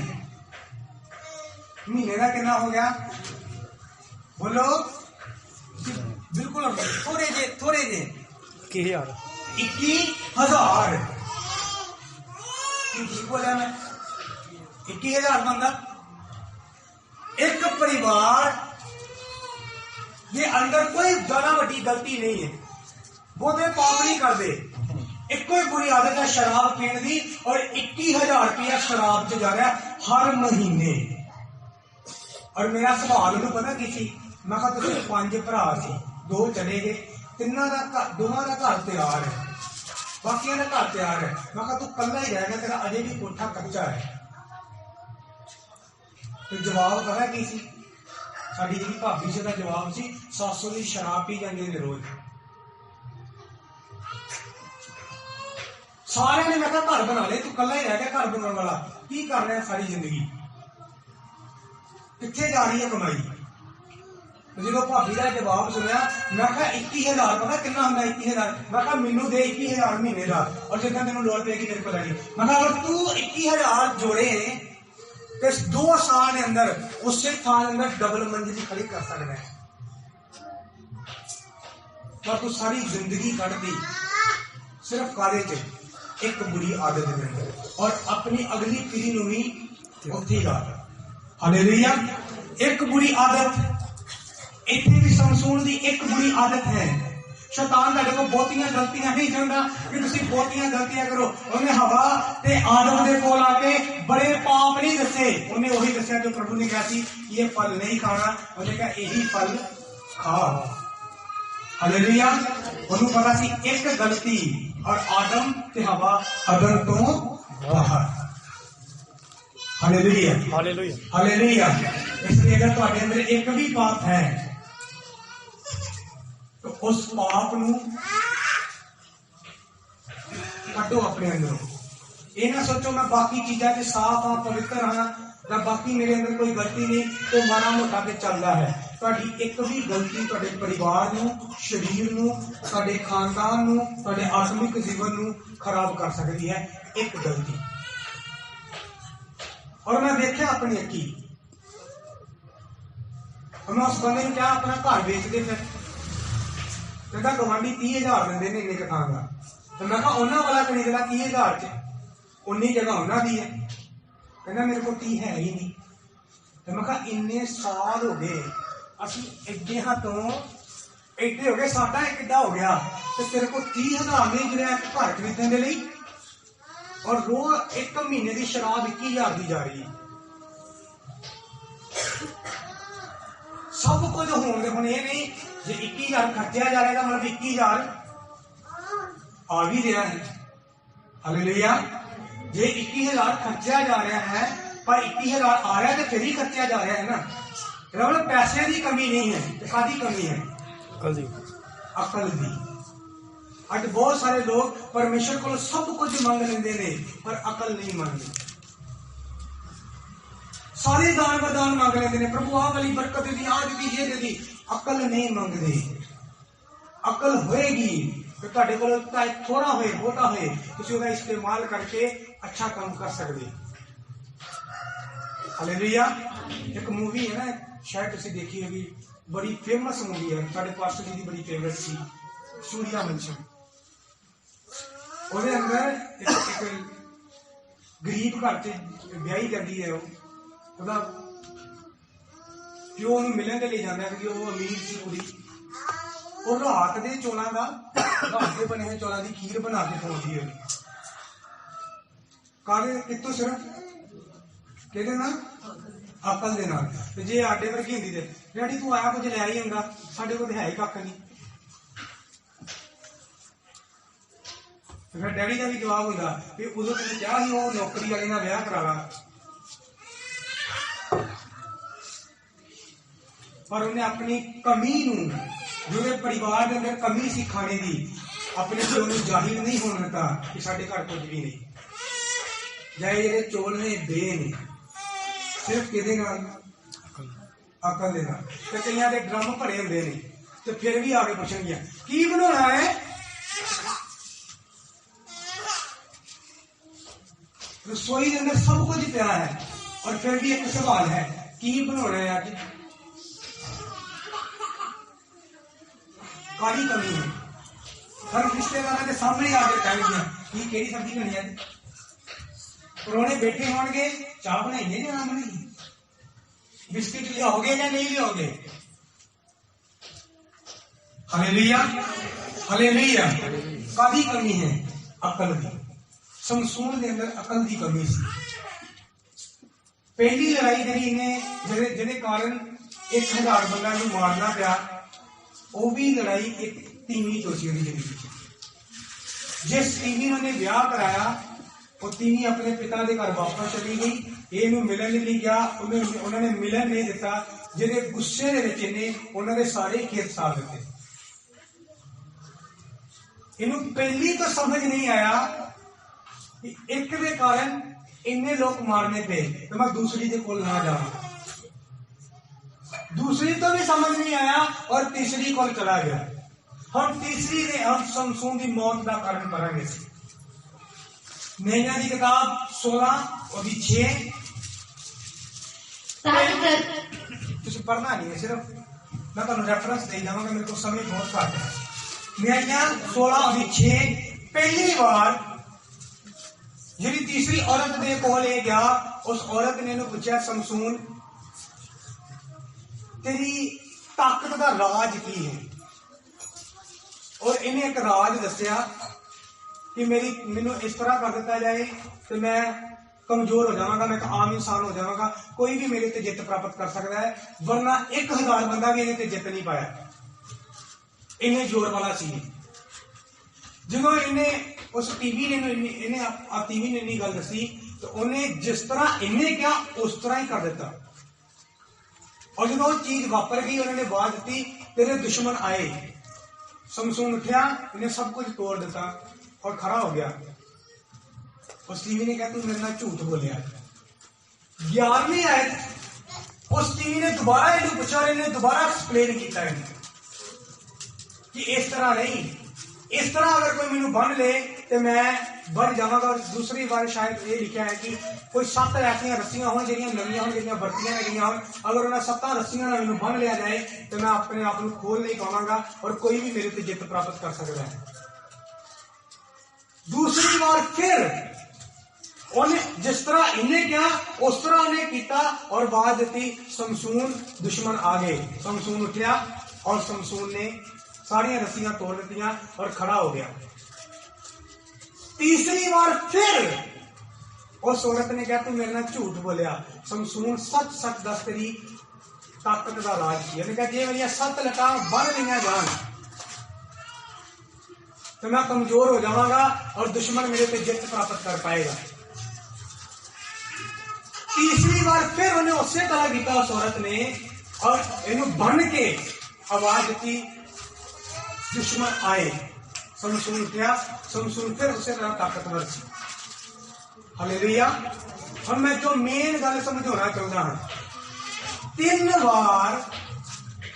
महीने का कितना हो गया? बोलो बिल्कुल थोड़े जे 21,000। ठीक बोला मैं, 21,000 बंदा। एक परिवार के अंदर कोई ज्यादा बड़ी गलती नहीं है, बहुते पाप नहीं करते, एक कोई बुरी आदत है शराब पीने की, और 21,000 रुपया शराब च जा रहा हर महीने। और मेरा सवाल उन्होंने पता की सी, मैं कहा तुम 5 भरा सी, 2 चले गए, दोवां का घर तैयार है, बाकियों का घर तैयार है, मैं कहा तू कला ही रहेगा, तेरा अजे भी कोठा कच्चा है। तो जवाब पता की सी साडी जी भाभी जी का जवाब सी, 700 की शराब पी जाते ने रोज। सारे ने मैं घर बना ले, तू कला ही रह गया घर बनाने वाला, की कर रहा है सारी जिंदगी, कितने जा रही है कमाई? जो भाभी का जवाब सुनिया, मैं 21,000 पता कितना होंगे? 21,000 मैं मैनू दे 21,000 महीने का, और जितना तेन लोड़ पेगी मेरे को लैनी। मैं अगर तू 21,000 जोड़े तो 2 साल के अंदर उसे थान अंदर डबल मंजिल खड़ी कर सकता है, पर तू सारी जिंदगी कट दी सिर्फ काले च एक बुरी आदत के अंदर, और अपनी अगली पीढ़ी को भी उत्थे ला। हालेलुया। एक बुरी आदत इतनी भी समसून की एक बुरी आदत है। शैतान तुहाडे कोल बहुतियां गलतियां नहीं चाहता कि तुसीं बहुतियां गलतियां करो। उन्हें हवा ते आदम दे कोल आके बड़े पाप नहीं दसे, उन्हें वही दसिया जो प्रभु ने कहा कि ये फल नहीं खाना, उन्हें कहा यही फल खा। हालेलुया। उन्हें पता सी एक गलती और आदम ते हवा अदन तो बाहर। हालेलुया हालेलुया हालेलुया। इसलिए अगर तुम्हारे अंदर एक भी पाप है तो उस पाप नू कटो अपने अंदरों। ये ना सोचो मैं बाकी चीजा से साफ हाँ पवित्र हाँ या बाकी मेरे अंदर कोई गलती नहीं तो माड़ा मोटा के चलता है। ਤੁਹਾਡੀ एक भी गलती ਤੁਹਾਡੇ परिवार ਨੂੰ, शरीर ਨੂੰ, ਤੁਹਾਡੇ खानदान ਨੂੰ, ਤੁਹਾਡੇ आत्मिक जीवन ਨੂੰ खराब कर सकती है। एक गलती। और मैं देखा अपनी अखी, मैं उस बंदे ने क्या अपना घर बेच दे, फिर कहता गवांढी 30,000 देंगे ने इन्ने खान का, तो मैं कहा उन्होंने वाला खरीदना 30,000 च, उन्नी जगह उन्होंने दी है, कहना मेरे को 30 है ही नहीं। तो मैं कहा इन्ने साल हो गए असि एडे हाथों एडे हो गए, साडा किड्डा हो गया, तो तेरे को 30,000 नहीं जो घर खरीदने के लिए, और रोज एक महीने की शराब 21,000 की जा रही है। सब कुछ होंगे हम ये नहीं जो 21,000 खर्चा जा रहा है मतलब 21,000 आ भी रहा है। हालेलुया। जे 21,000 खर्चा जा रहा है पर 21,000 आ रहा है तो फिर ही खर्चा जा रहा है ना। मतलब पैसे की कमी नहीं है, तो कादी कमी है? अकल की। अज बहुत सारे लोग परमेश्वर को सब कुछ मांग लेंगे ने पर अकल नहीं मांगते। सारे दान वरदान मांग लेंगे ने, प्रभु आ वाली बरकत दी, आज दी, ये दी, अकल नहीं मांगते। अकल होएगी तो तुहाडे कोल चाहे थोड़ा होए बहुता होए तुसीं उहदा इस्तेमाल करके अच्छा काम कर सकते। हालेलुया। एक मूवी है ना, शायद तुसीं देखी होगी, बड़ी फेमस मूवी है, साडे पास्टर जी की बड़ी फेवरेट सी, सूर्यवंशम। ਉਹਦੇ ਅੰਦਰ ਇੱਕ ਗਰੀਬ ਘਰ 'ਚ ਵਿਆਹੀ ਜਾਂਦੀ ਹੈ, ਉਹਦਾ ਪਿਓ ਉਹਨੂੰ ਮਿਲਣ ਦੇ ਲਈ ਜਾਂਦਾ ਕਿਉਂਕਿ ਉਹ ਅਮੀਰ ਸੀ ਕੁੜੀ। ਉਹ ਰਾਤ ਦੇ ਚੌਲਾਂ ਦਾ, ਰਾਤ ਦੇ ਬਣੇ ਹੋਏ ਚੌਲਾਂ ਦੀ ਖੀਰ ਬਣਾ ਕੇ ਖਵਾਉਂਦੀ ਹੈ। ਕਾਹਦੇ ਕਿਤੋਂ? ਸਿਰਫ ਕਿਹਦੇ ਨਾਲ? अकल दे नाल। ते जे आडे वर्गी हुंदी ते डैडी तू आया कुछ लै ही हुंदा, साडे कोल है ही कक्ख नहीं। फिर डैडी का भी जवाब हुंदा कि उदों तैनूं क्या ही वो नौकरी वाले नाल विआह करा ला, पर उन्हें अपनी कमी नूं, जो परिवार के अंदर कमी सी खाने की, अपने प्यो नूं जाहिर नहीं होने दिता कि साडे घर कुछ भी नहीं। जाए जेडे चोल ने बे ने सिर्फ किहदे नाल? अकल दे नाल। ते कईयां दे ड्रम भरे हुंदे ने ते फिर भी आके पुछणगे की बनाउणा है। रसोई के अंदर सब कुछ पिया है और फिर भी एक सवाल है की बनाउणा है अज? काली कमी है। हर रिश्तेदार के सामने आके कहेंगे कि केड़ी सब्जी बनी है। परौने बैठे होंगे, चाह बनाइए या ना बनाइए, बिस्किट लियाओगे या नहीं लियाओगे? Hallelujah, hallelujah. कादी कमी है? अकल की। समसून के अंदर अकल की कमी सी। पहली लड़ाई जी इन्हें जिहदे कारण 1000 बंदा मारना पिया, वो भी लड़ाई एक तीवी तो सी जिंदगी। जिस तीवी ने ब्याह कराया वो तीवी अपने पिता के घर वापस चली गई, इनू मिलन नहीं गया, उन्होंने मिलन नहीं दिता, जिहदे गुस्से दे विच इन्हें उन्होंने सारे खेत साड़ दिते। इनू पहली तो समझ नहीं आया कि एक दे कारण इन्ने लोग मारने पे तो मैं दूसरी के कोल ना जाऊं। दूसरी तो भी समझ नहीं आया और तीसरी कोल चला गया। हम तीसरी ने हम समसून की मौत का कारण करेंगे। नहम्याह की किताब 16 और 6 तुझे पढ़ना नहीं है, सिर्फ मैं तुम रेफरेंस दे जाऊंगा, मेरे को समय बहुत घट है। नहम्याह 16 और 6 पहली बार जी तीसरी औरत ने कोल गया, उस औरत ने पूछा समसून तेरी ताकत का राज की है, और इन्हें एक राज दसिया कि मैनू इस तरह कर दिता जाए तो मैं कमजोर हो जावांगा, मैं एक आम इंसान हो जावांगा, कोई भी मेरे ते जित प्राप्त कर सकता है, वरना 1000 बंदा भी इन्हें जित नहीं पाया। इन्हें जोर वाला सी। जो इन्हें उस टीवी ने टीवी ने इन्नी गल दसी तो उन्हें जिस तरह इन्हें क्या उस तरह ही कर दिता। और जो वो चीज वापर गई, उन्होंने आवाज दी तेरे दुश्मन आए। समसून उठा, इन्हें सब कुछ तोड़ दिता और खड़ा हो गया। उस टीवी ने कहा तू मेरे नाल झूठ बोलिया। 11वीं आयत उस टीवी ने दोबारा इन्हें पूछा और इन्हें दोबारा एक्सप्लेन किया कि इस तरह नहीं, इस तरह अगर कोई मैनू बन ले तो मैं बढ़ जावांगा। और दूसरी बार शायद ये लिखा है कि कोई 7 ऐसा रस्सियां हो जिहड़ियां नवीं हो, जिहड़ियां बरतियां गई हो, अगर उन्हें 7 रस्सियां मैनू बन लिया जाए तो मैं अपने आप को खोल नहीं पावांगा और कोई भी मेरे से जित प्राप्त कर सकता है। दूसरी बार फिर उन्हें जिस तरह इन्हें किया उस तरह उन्हें किया और आवाज दी समसून दुश्मन आ गए। समसून उठा और समसून ने सारियां रस्सियां तोड़ दी और खड़ा हो गया। तीसरी बार फिर उस औरत ने कहा तू मेरे नाल झूठ बोलिया। समसून सच सच दस तेरी ताकत का राज की। उन्हें कहा जे मेरी 7 लटां बन लिया जान तो मैं कमजोर हो जावांगा और दुश्मन मेरे पे जित प्राप्त कर पाएगा। तीसरी बार फिर उन्हें उससे तरह किया उस औरत ने और इन्हें बन के आवाज दी दुश्मन आए। समसून उठा, समसून फिर उससे तरह ताकतवर सी। हालेलुया। हम मैं जो मेन गल समझाना चाहता हूं, 3 बार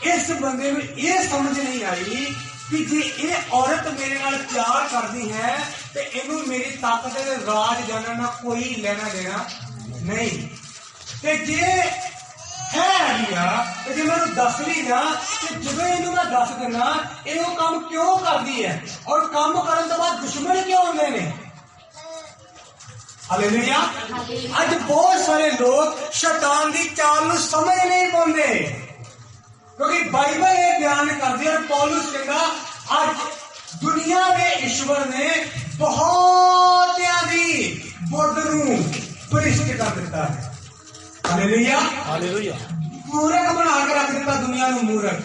इस बंदे में यह समझ नहीं आई कि जे ये औरत मेरे नाल प्यार करती है तो इनू मेरी ताकत के राज जानने ना कोई लेना देना नहीं। ते जे है तो जे मैं दस ली ना तो जो इनू मैं दस देना ये काम क्यों करती है और काम करने तो बाद दुश्मन क्यों होंगे ने। हालेलुया। आज बहुत सारे लोग शैतान की चाल नूं समझ नहीं पाते क्योंकि बाइबल ये बयान करती है और पौलुस कहता आज दुनिया के ईश्वर ने बहुत बुद्ध नूं भ्रष्ट कर दिता है। हालेलुया। हालेलुया। मूर्ख बना के रख दिता दुनिया नूं मूर्ख।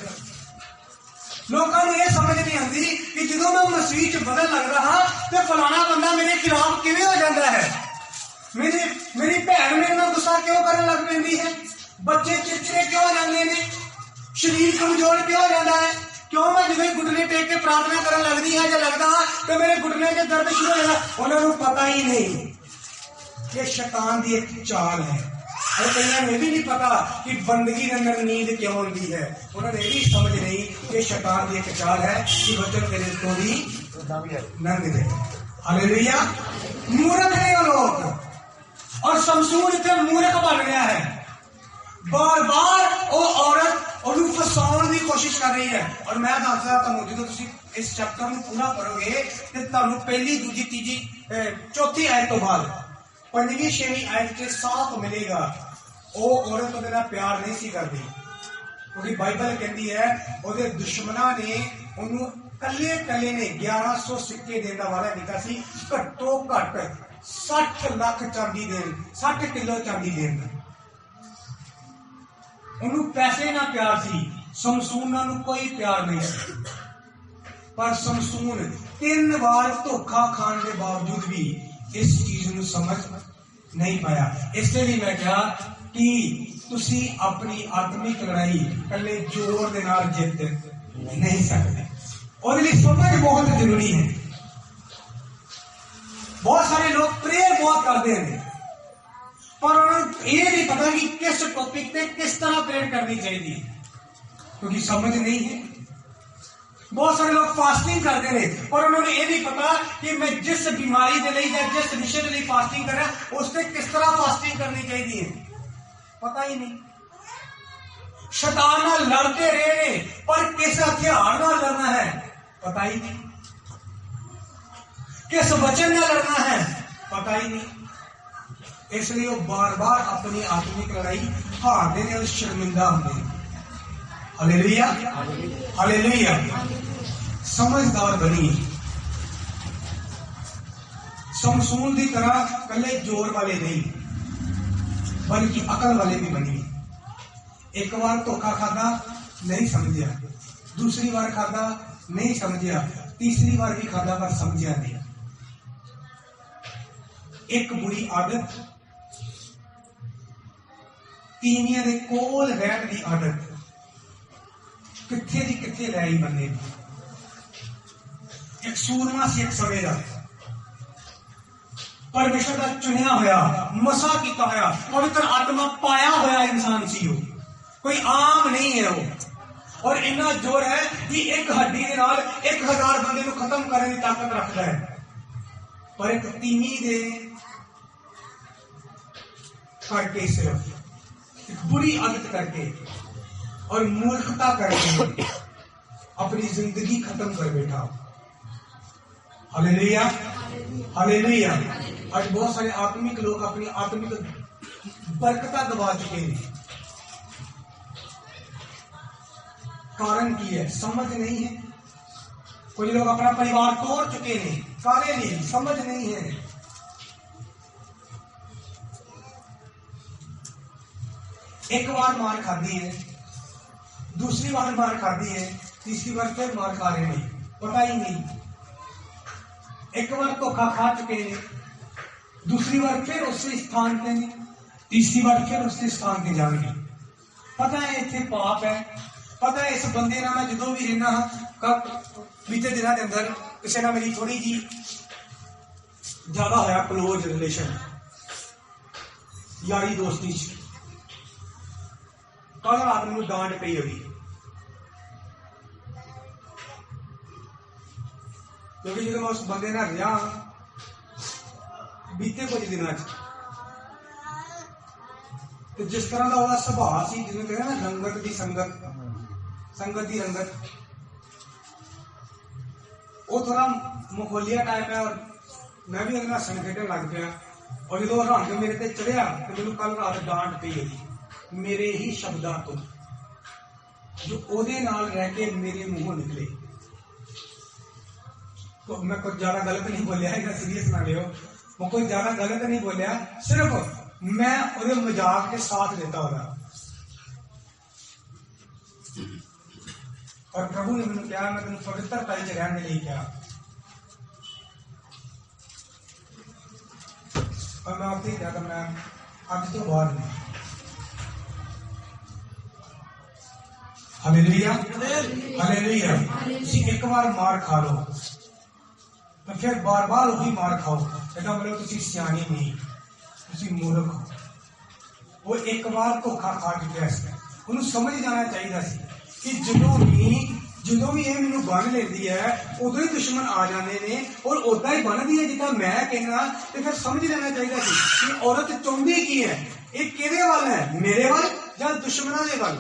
लोगों को यह समझ नहीं आती कि जो मैं मसीह च बदल लगता हाँ तो फलाना बंदा मेरे खिलाफ किवें हो जाता है। मेरी भैन मेरे नाल गुस्सा क्यों करने लग पैंदी है। बच्चे चिड़चिड़े क्यों हो जाते हैं। शरीर कमजोर क्यों हो जाता है। क्यों मैं जो घुटने टेक के प्रार्थना करने लगती है या लगता हाँ तो मेरे घुटने के दर्द शुरू हो जाता। उन्होंने पता ही नहीं कि शैतान की एक चाल है। और कईयों ने भी नहीं पता कि बंदगी के अंदर नींद क्यों होती है। उन्होंने ये भी समझ नहीं कि शैतान की एक चाल है कि वचन के तो भी नंग दे। हालेलुया। मूर्ख है वो लोग और शमसून इतने मूर्ख बन गया है। बार बार वो औरत ਉਹਨੂੰ ਫਸਾਉਣ ਦੀ ਕੋਸ਼ਿਸ਼ ਕਰ ਰਹੀ ਹੈ। और मैं ਦੱਸਦਾ ਤੁਹਾਨੂੰ ਜਦੋਂ ਤੁਸੀਂ इस चैप्टर ਨੂੰ पूरा करोगे ਤੇ ਤੁਹਾਨੂੰ ਪਹਿਲੀ ਦੂਜੀ ਤੀਜੀ ਚੌਥੀ ਆਇਤ ਤੋਂ ਬਾਅਦ ਪੰਜਵੀਂ ਛੇਵੀਂ ਆਇਤ 'ਚ ਸਾਫ਼ ਮਿਲੇਗਾ ਉਹ ਔਰਤ ਉਹਦੇ ਨਾਲ ਪਿਆਰ ਨਹੀਂ ਸੀ ਕਰਦੀ ਕਿਉਂਕਿ ਬਾਈਬਲ ਕਹਿੰਦੀ ਹੈ ਉਹਦੇ ਦੁਸ਼ਮਣਾਂ ਨੇ ਉਹਨੂੰ ਕੱਲੇ ਨੇ 1100 ਸਿੱਕੇ ਦੇਣ ਦਾ ਵਾਅਦਾ ਕੀਤਾ ਸੀ। ਘੱਟੋ ਘੱਟ 60 ਲੱਖ ਚਾਂਦੀ ਦੇਣ 60 ਕਿਲੋ ਚਾਂਦੀ ਦੇਣ ਦਾ। ਉਹਨੂੰ ਪੈਸੇ ਨਾਲ ਪਿਆਰ ਸੀ। ਸ਼ਮਸ਼ੂਨ ਨਾਲ ਕੋਈ ਪਿਆਰ ਨਹੀਂ ਸੀ। ਪਰ ਸ਼ਮਸ਼ੂਨ 3 ਵਾਰ ਧੋਖਾ ਖਾਣ ਦੇ ਬਾਵਜੂਦ ਵੀ ਇਸ ਚੀਜ਼ ਨੂੰ ਸਮਝ ਨਹੀਂ ਪਾਇਆ। ਇਸ ਲਈ ਮੈਂ ਕਿਹਾ ਕਿ ਤੁਸੀਂ ਆਪਣੀ ਆਤਮਿਕ ਲੜਾਈ ਇਕੱਲੇ ਜ਼ੋਰ ਦੇ ਨਾਲ ਜਿੱਤ ਨਹੀਂ ਸਕਦੇ। ਉਹਦੇ ਲਈ ਸਮਝ ਬਹੁਤ ਜ਼ਰੂਰੀ ਹੈ। बहुत सारे लोग प्रेयर बहुत करते हैं पर उन्हें ये नहीं पता कि किस टॉपिक पे किस तरह प्रेयर करनी चाहिए क्योंकि समझ नहीं है। बहुत सारे लोग फास्टिंग करते हैं पर उन्होंने ये नहीं पता कि मैं जिस बीमारी के लिए या जिस विषय के लिए फास्टिंग कर रहा उस पर किस तरह फास्टिंग करनी चाहिए पता ही नहीं। शैतान नाल लड़ते रहे पर किस हथियार नाल लड़ना है पता ही नहीं। किस वचन में लड़ना है पता ही नहीं। इसलिए वो बार बार अपनी आत्मिक लड़ाई हारते हैं और शर्मिंदा होते हैं। Hallelujah hallelujah. समझदार बनिए। शमसून की तरह कले जोर वाले नहीं बल्कि अकल वाले भी बनिए। एक बार धोखा खादा नहीं समझिया, दूसरी बार खादा नहीं समझिया, तीसरी बार भी खादा पर समझिया नहीं। एक बुरी आदत तीनिया दे कोल रहन दी आदत किथे दी किथे ले आई बंदे। एक सूरमा सी एक सवेरा परमेश्वर का चुनिया होया मसा किया होया पवित्र आत्मा पाया होया इंसान सी वो कोई आम नहीं है वो। और इन्ना जोर है कि एक हड्डी के नाल 1000 बंदे को खत्म करने की ताकत रखता है। पर एक तीनी दे करके सिर्फ एक बुरी आदत करके और मूर्खता करके अपनी जिंदगी खत्म कर बैठा। Hallelujah hallelujah. आज बहुत सारे आत्मिक लोग अपनी आत्मिक बरकता गवा चुके हैं। कारण की है समझ नहीं है। कुछ लोग अपना परिवार तोड़ चुके हैं कारण नहीं समझ नहीं है। एक बार मार खादी है, दूसरी बार मार खादी है, तीसरी बार फिर मार खा रहे नहीं पता ही नहीं। एक बार धोखा खा चुके हैं, दूसरी बार फिर उसी स्थान पे, तीसरी बार फिर उसी स्थान पे जाएंगे। पता है इतने पाप है। पता है इस बंदे ना मैं जो भी रहना कब बीते दिनों के अंदर किसी ना मेरी थोड़ी जी ज्यादा होया क्लोज रिलेशन यारी दोस्ती कल रात में डांट पई होगी क्योंकि जो मैं उस बंदे ना रहा बीते कुछ दिनों तो जिस तरह का वह सुभाव से जिन्हें कहते ना रंगत की संगत की रंगत वो थोड़ा मखौलिया टाइप है। और मैं भी अगला हसन खेडन लग पाया और जो रंग मेरे ते चढ़िया तो मैं कल रात डांट पई होगी मेरे ही शब्दों तो जो ओदे नाल रह के मेरे मुंहों निकले। तो मैं कुछ ज्यादा गलत नहीं बोलिया, सीरियस ना लियो। मैं कोई ज्यादा गलत नहीं बोलिया, सिर्फ मैं ਉਹਦੇ मजाक के साथ देता होगा। और प्रभु ने मैंने कहा मैं तेन पवित्रता च रहने के लिए कहा, और मैं आपसे कहता मैं अज तो बाद नहीं। Hallelujah hallelujah. तुसी एक बार मार खा लो तो फिर बार बार वही मार खाओ, इसका मतलब तुसी सियाणी नहीं, तुसी मूर्ख हो। वो एक बार धोखा खा चुका है, उन्हें समझ जाना चाहिए कि जो भी ये मैनू बन लेती है उदो ही दुश्मन आ जाते हैं और उदा ही बनती है जितना मैं कहना। तो फिर समझ लेना चाहिए कि औरत चाहती की है, ये किहदे वाल है, मेरे वाल या दुश्मनों के वाल।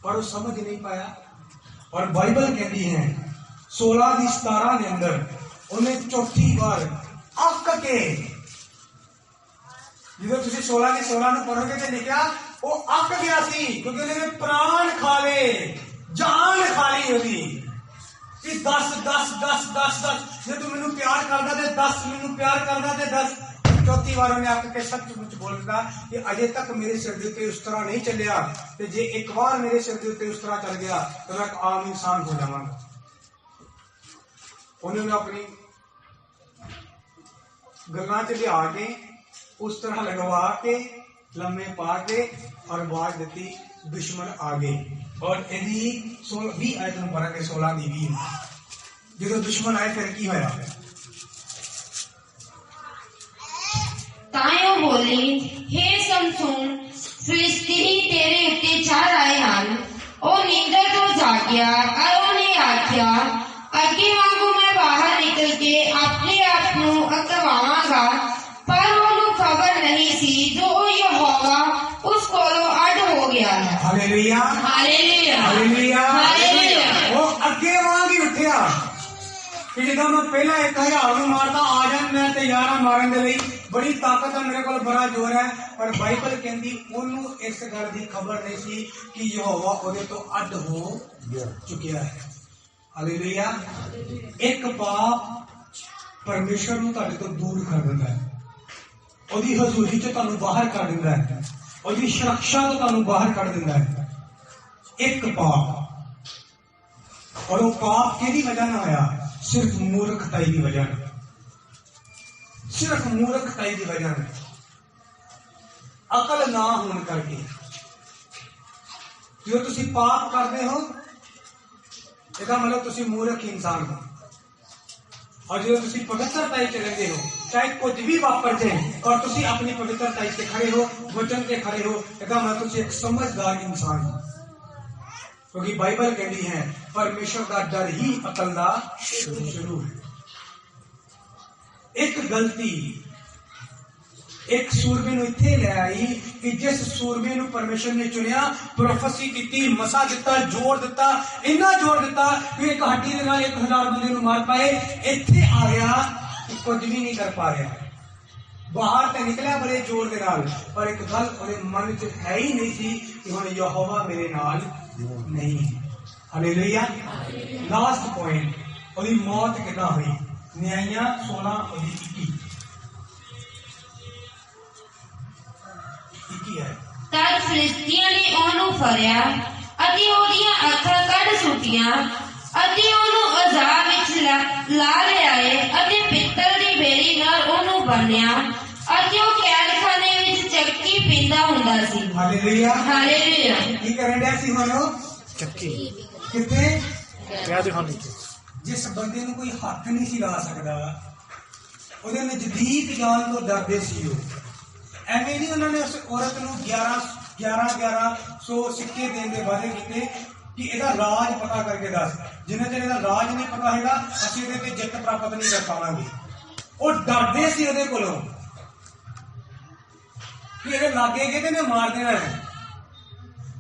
पर वो समझ नहीं पाया। और बाइबल कहती है 16:17 के अंदर उन्हें चौथी बार अक के, जो तुम 16:16 पढ़ोगे तो लिखा वो अक गया सी क्योंकि उन्होंने प्राण खा ले, जान खा ली होगी कि 10 10 10 10 10 जो तू मैनू प्यार करदा ते 10 मैनू प्यार करदा ते 10। चौथी बार उन्हें आके सचमुच बोल दिया कि अजे तक मेरे सिर के उत्ते उस तरह नहीं चलिया, तो जे एक बार मेरे सिर के उत्ते उस तरह चल गया तो मैं एक आम इंसान हो जावांगा। उन्होंने अपनी गल्लां च लिया के उस तरह लगवा के लम्बे पा के और आवाज दी दुश्मन आ गए। और यदि 20 आयत में पढ़ांगे 16:20 जो दुश्मन आए फिर की होया। तायो बोली, हे समसून, फिलिस्तीनी तेरे उत्ते चढ़ आए हैं। ओ नींदर तो जागया और उन्हें आख्या, अगे वांगू मैं बाहर निकल के अपने आप नू अकवावांगा। पर उन्हें खबर नहीं सी जो यहोवा उस कोलों अड हो गया है। हालेलुया हालेलुया हालेलुया हालेलुया। वो अगे वांग ही उठिया कि जिदा मैं पहला 1000 नू मारता आ जान, मैं तैयार हाँ मारन दे लई, बड़ी ताकत है मेरे को, बड़ा जोर है। पर बाइबल कहती उन्होंने इस गल की खबर नहीं सी कि यहोवा ओदे तो अड हो चुकिया है। हालेलुया। एक पाप परमेश्वर नू तुहाडे तो दूर कर देता है, ओदी हजूरी चों तुहानू बाहर कर देता है, ओदी सुरक्षा तो तुहानू बाहर कर देता है। एक पाप, और वो पाप किहदी वजह ना होया, सिर्फ मूर्खताई की वजह ना, सिर्फ मूर्खताई की वजह ना, अकल ना होने करके। जो तुसी पाप करते हो इसका मतलब तुसी मूर्ख इंसान हो। और जो तुसी पवित्रताई च रहते हो, चाहे कुछ भी वापर जाए और तुसी अपनी पवित्रताई से खड़े हो, वचन से खड़े हो, इसका मतलब तुसी एक समझदार इंसान हो। क्योंकि बाइबल कहती है परमेश्वर का डर ही अकल का शुरू है। एक गलती एक सूरमे नू इत्थे ले आई कि जिस सूरमे नू परमेश्वर ने चुनिया, प्रोफेसी की, मसा दिता, जोर दिता, इन्ना जोर दिता कि एक हड्डी दे नाल 1000 बंदे नू मार पाए। इत्थे आ गया कि कुछ भी नहीं कर पा रहा, बाहर तो निकलिया बड़े जोर दे नाल, पर एक गल उहदे मन च है ही नहीं सी कि हुण यहोवा मेरे नाल नहीं है। हालेलुया। लास्ट पॉइंट, उहदी मौत किदां हुई, न्यायियां 16:21 है। तद फिलिस्तीਆਂ ਨੇ ਉਹਨੂੰ ਫੜਿਆ ਅਤੇ ਉਹਦੀਆਂ ਅੱਖਾਂ ਕੱਢ ਸੁੱਟੀਆਂ ਅਤੇ ਉਹਨੂੰ ਅਜ਼ਾਬ ਵਿੱਚ ਲਾ ਲਿਆਏ ਅਤੇ ਪਿੱਤਲ ਦੀ ਬੇੜੀ ਨਾਲ ਉਹਨੂੰ ਬੰਨਿਆ ਅਤੇ ਉਹ ਕੈਦਖਾਨੇ ਵਿੱਚ ਚੱਕੀ ਪੀਂਦਾ ਹੁੰਦਾ ਸੀ। Hallelujah hallelujah. ਕੀ ਕਰਨ ਡਿਆ ਸੀ ਹੁਣ ਉਹ? ਚੱਕੀ ਕਿੱਥੇ? ਕੈਦਖਾਨੇ ਚ। ਜਿਸ ਬੰਦੇ ਨੂੰ ਕੋਈ ਹੱਥ ਨਹੀਂ ਸੀ ਲਾ ਸਕਦਾ, ਉਹਦੇ ਨਜ਼ਦੀਕ ਜਾਣ ਤੋਂ ਡਰਦੇ ਸੀ ਉਹ। ਐਵੇਂ ਨਹੀਂ ਉਹਨਾਂ ਨੇ ਉਸ ਔਰਤ ਨੂੰ 1100 ਸਿੱਕੇ ਦੇਣ ਦੇ ਵਾਅਦੇ ਕੀਤੇ ਕਿ ਇਹਦਾ ਰਾਜ ਪਤਾ ਕਰਕੇ ਦੱਸ, ਜਿੰਨਾ ਚਿਰ ਇਹਦਾ ਰਾਜ ਨਹੀਂ ਪਤਾ ਹੈਗਾ ਅਸੀਂ ਇਹਦੇ ਤੇ ਜਿੱਤ ਪ੍ਰਾਪਤ ਨਹੀਂ ਕਰ ਪਾਵਾਂਗੇ। ਉਹ ਡਰਦੇ ਸੀ ਉਹਦੇ ਕੋਲੋਂ ਕਿ ਇਹਦੇ ਲਾਗੇ ਗਏ ਤੇ ਇਹਨੇ ਮਾਰ ਦੇਣਾ ਹੈ।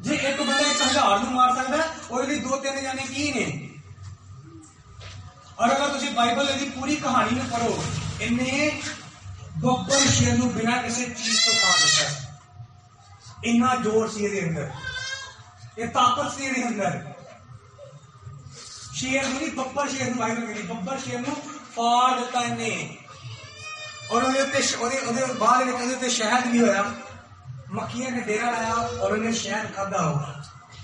ਜੇ ਇੱਕ ਬੰਦਾ 1000 ਨੂੰ ਮਾਰ ਸਕਦਾ, ਉਹਦੇ ਲਈ 2-3 ਜਾਣੇ ਕੀ ਨੇ? और अगर तुसी बाइबल की पूरी कहानी में पढ़ो, इन्हें बब्बर शेर नू बिना किसी चीज तो खा दिता, इन्ना जोर सी इहदे अंदर, ये ताकत सी इहदे अंदर। शेर नू नहीं, बब्बर शेर नू बाइबल कहती, बब्बर शेर नू फाड़ दिता इन्हें। और बाद शहद भी होया, मक्खियां ने डेरा लाया और उन्हें शहद खादा होगा।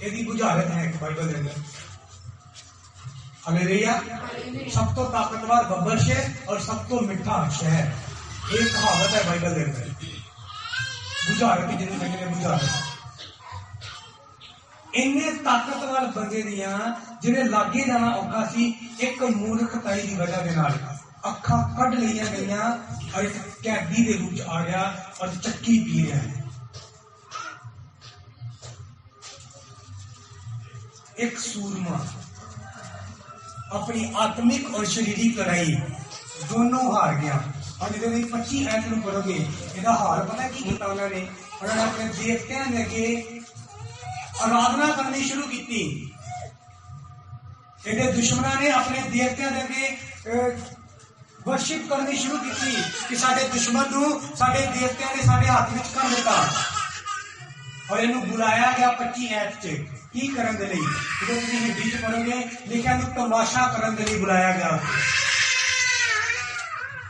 यदि बुझारत है बाइबल के अंदर। हालेलुया। सब तो ताकतवर बब्बर से और सब तो मिठा शहद, एक कहावत है बाइबल के अंदर। बुझारत जिन्हें कहते हैं बुझारत, इन्ने ताकतवर बंदे दियां जिन्हें लागे जाना औखा सी, एक मूर्खताई की वजह के नाल अखा कढ़ लिया गईयां और एक कैदी के रूप आ गया और चक्की पी रहा है। एक सूरमा अपनी आत्मिक और शारीरिक लड़ाई दोनों हार गया। और जो 25 ऐत में पढ़ोगे, इसका हाल पता की किया उन्होंने? उन्होंने अपने देवतियों के अगे आराधना करनी शुरू की। इहदे दुश्मनों ने अपने देवतियों के अगे वर्शिप करनी शुरू की कि साडे दुश्मन नूं साडे देवतियों ने साडे हाथ विच कर दिता। और इन्हू बुलाया गया 25 ऐत च की करन दे लई। जो तुसीं हिंदी च पढ़ोगे लिखिया तमाशा करन दे लई बुलाया गया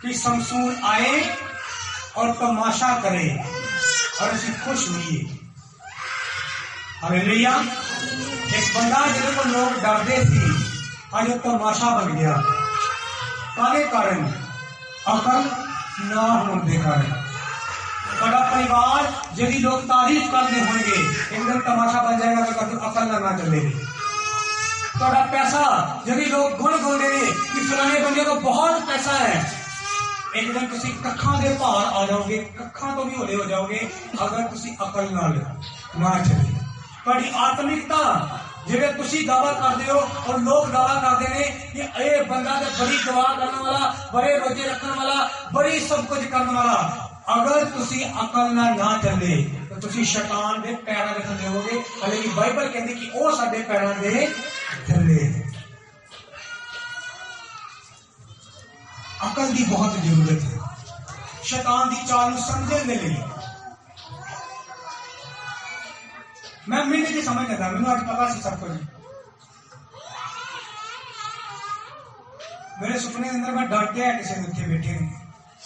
कि शमसून आए और तमाशा करे और असीं खुश हुईए। हालेलुया। एक बंदा जिहदे को लोग डरदे सी, अज वो तमाशा बन गया। काले कारण अकल ना होने के कारण। बड़ा परिवार यदि लोग तारीफ करते होंगे, एकदम तमाशा बन जाएगा तो कभी अकल ना चलेगी। थोड़ा पैसा यदि लोग गुण गाते हैं कि फलाने बंदे को बहुत पैसा है, एक दिन तुसी कखा दे भार आ जाओगे, कखा तो भी होले हो जाओगे अगर तुसी अकल ना चले। बड़ी आत्मिकता जिहड़े तुसी दावा करते हो और लोग दावा करते हैं कि ये बंदा तो बड़ी दुआ करने वाला, बड़े रोजे रखने वाला, बड़ी सब कुछ करने वाला, अगर तुसी अकल ना चले तो तुसी शैतान दे पैरों के थले होगे। हालांकि बाइबल कहती कि वो साडे पैरों के थले। अकल की बहुत जरूरत है शैतान की चाल समझने के लिए। मैं मिनट की समझ लगा, मैंने आज पता सी सब कुछ। मेरे सुपने के अंदर मैं डांटिया किसी ने उत्थे बैठे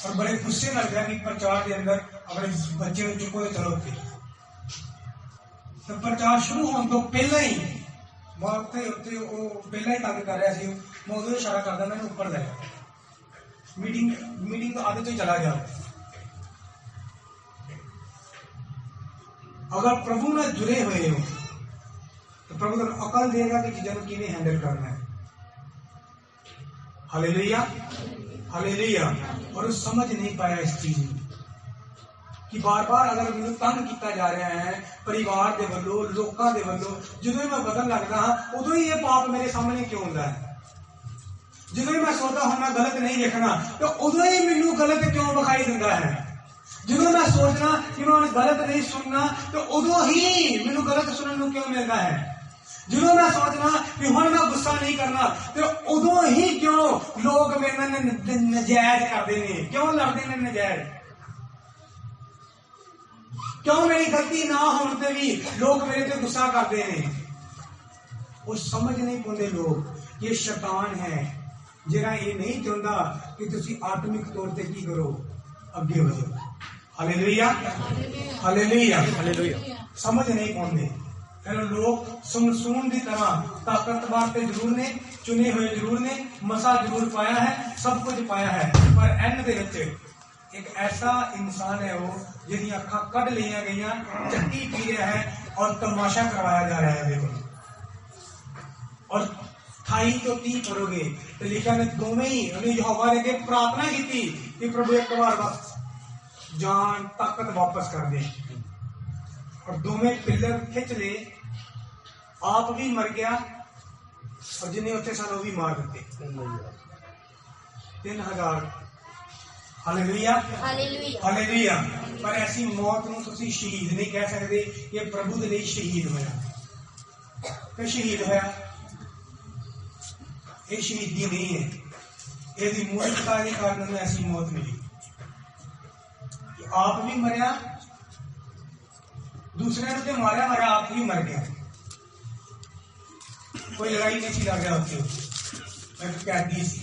और बड़े गुस्से लग गया कि प्रचार के अंदर अपने बच्चे को चुको चलो थे। तो प्रचार शुरू होने तो पहले ही पहला ही तंग कर रहा सी, मैं उदों इशारा करदा मैंने ऊपर ले गया। मीटिंग तो आधे तो ही चला गया। अगर प्रभु में जुड़े हुए हो तो प्रभु तो अकल देगा कि चीजों को किवें हैंडल करना है। हालेलुया, हालेलुया। और समझ नहीं पाया इस चीज कि बार बार अगर मैंने तंग किया जा रहा है परिवार के वलों, लोगों के वलों, जो ही मैं बदल लगता हाँ उदो ही ये पाप मेरे सामने क्यों होता है। जो ही मैं सोचता हूं मैं गलत नहीं देखना तो उदो ही मैनू गलत क्यों दिखाई देता है। जो मैं सोचना कि मैं गलत नहीं सुनना तो उदो ही मैनू गलत सुनने को क्यों मिलता है। जो मैं सोचना कि हुण मैं गुस्सा नहीं करना तो उदो ही क्यों लोग मेरे नजायज करते हैं, क्यों लड़ते हैं नजायज, क्यों मेरी गलती ना होने पर भी लोग मेरे से गुस्सा करते हैं। वो समझ नहीं पाते लोग ये शैतान है जिहड़ा ये नहीं चाहता कि तुसी आत्मिक तौर पर की करो, अगे बढ़ो। हालेलुया, हालेलुया, हालेलुया। समझ नहीं पाते फिर लोग सुन की तरह ताकतवर तो जरूर ने, चुने हुए जरूर ने, मसा जरूर पाया है, सब कुछ पाया है, पर एंड दे विच एक ऐसा इंसान है वो जिहदी अखां कढ़ लिया गई, चक्की पी रहा है और तमाशा करवाया जा रहा है। देखो और 28 तो 30 पढ़ोगे तो लिखा ने दोवें ही उन्हें यहोवा ने प्रार्थना की कि प्रभु एक बार बस जान ताकत वापस कर दे। और दोवें पिलर खिंच ले, आप भी मर गया और जिन्हें उत्थे सन वो भी मार दिते। 3000। Hallelujah, hallelujah. पर ऐसी मौत नूं तुसीं शहीद नहीं कह सकते। ये प्रभु दे लई शहीद होया तो शहीद होया, ये शहीदी नहीं है, ये मूर्खता के कारण उन्हें ऐसी मौत मिली। आप भी मरिया, दूसरे ने तो मारा मारा, आप भी मर गया। कोई लड़ाई नहीं लग रहा उसके, मैं कैदी सी।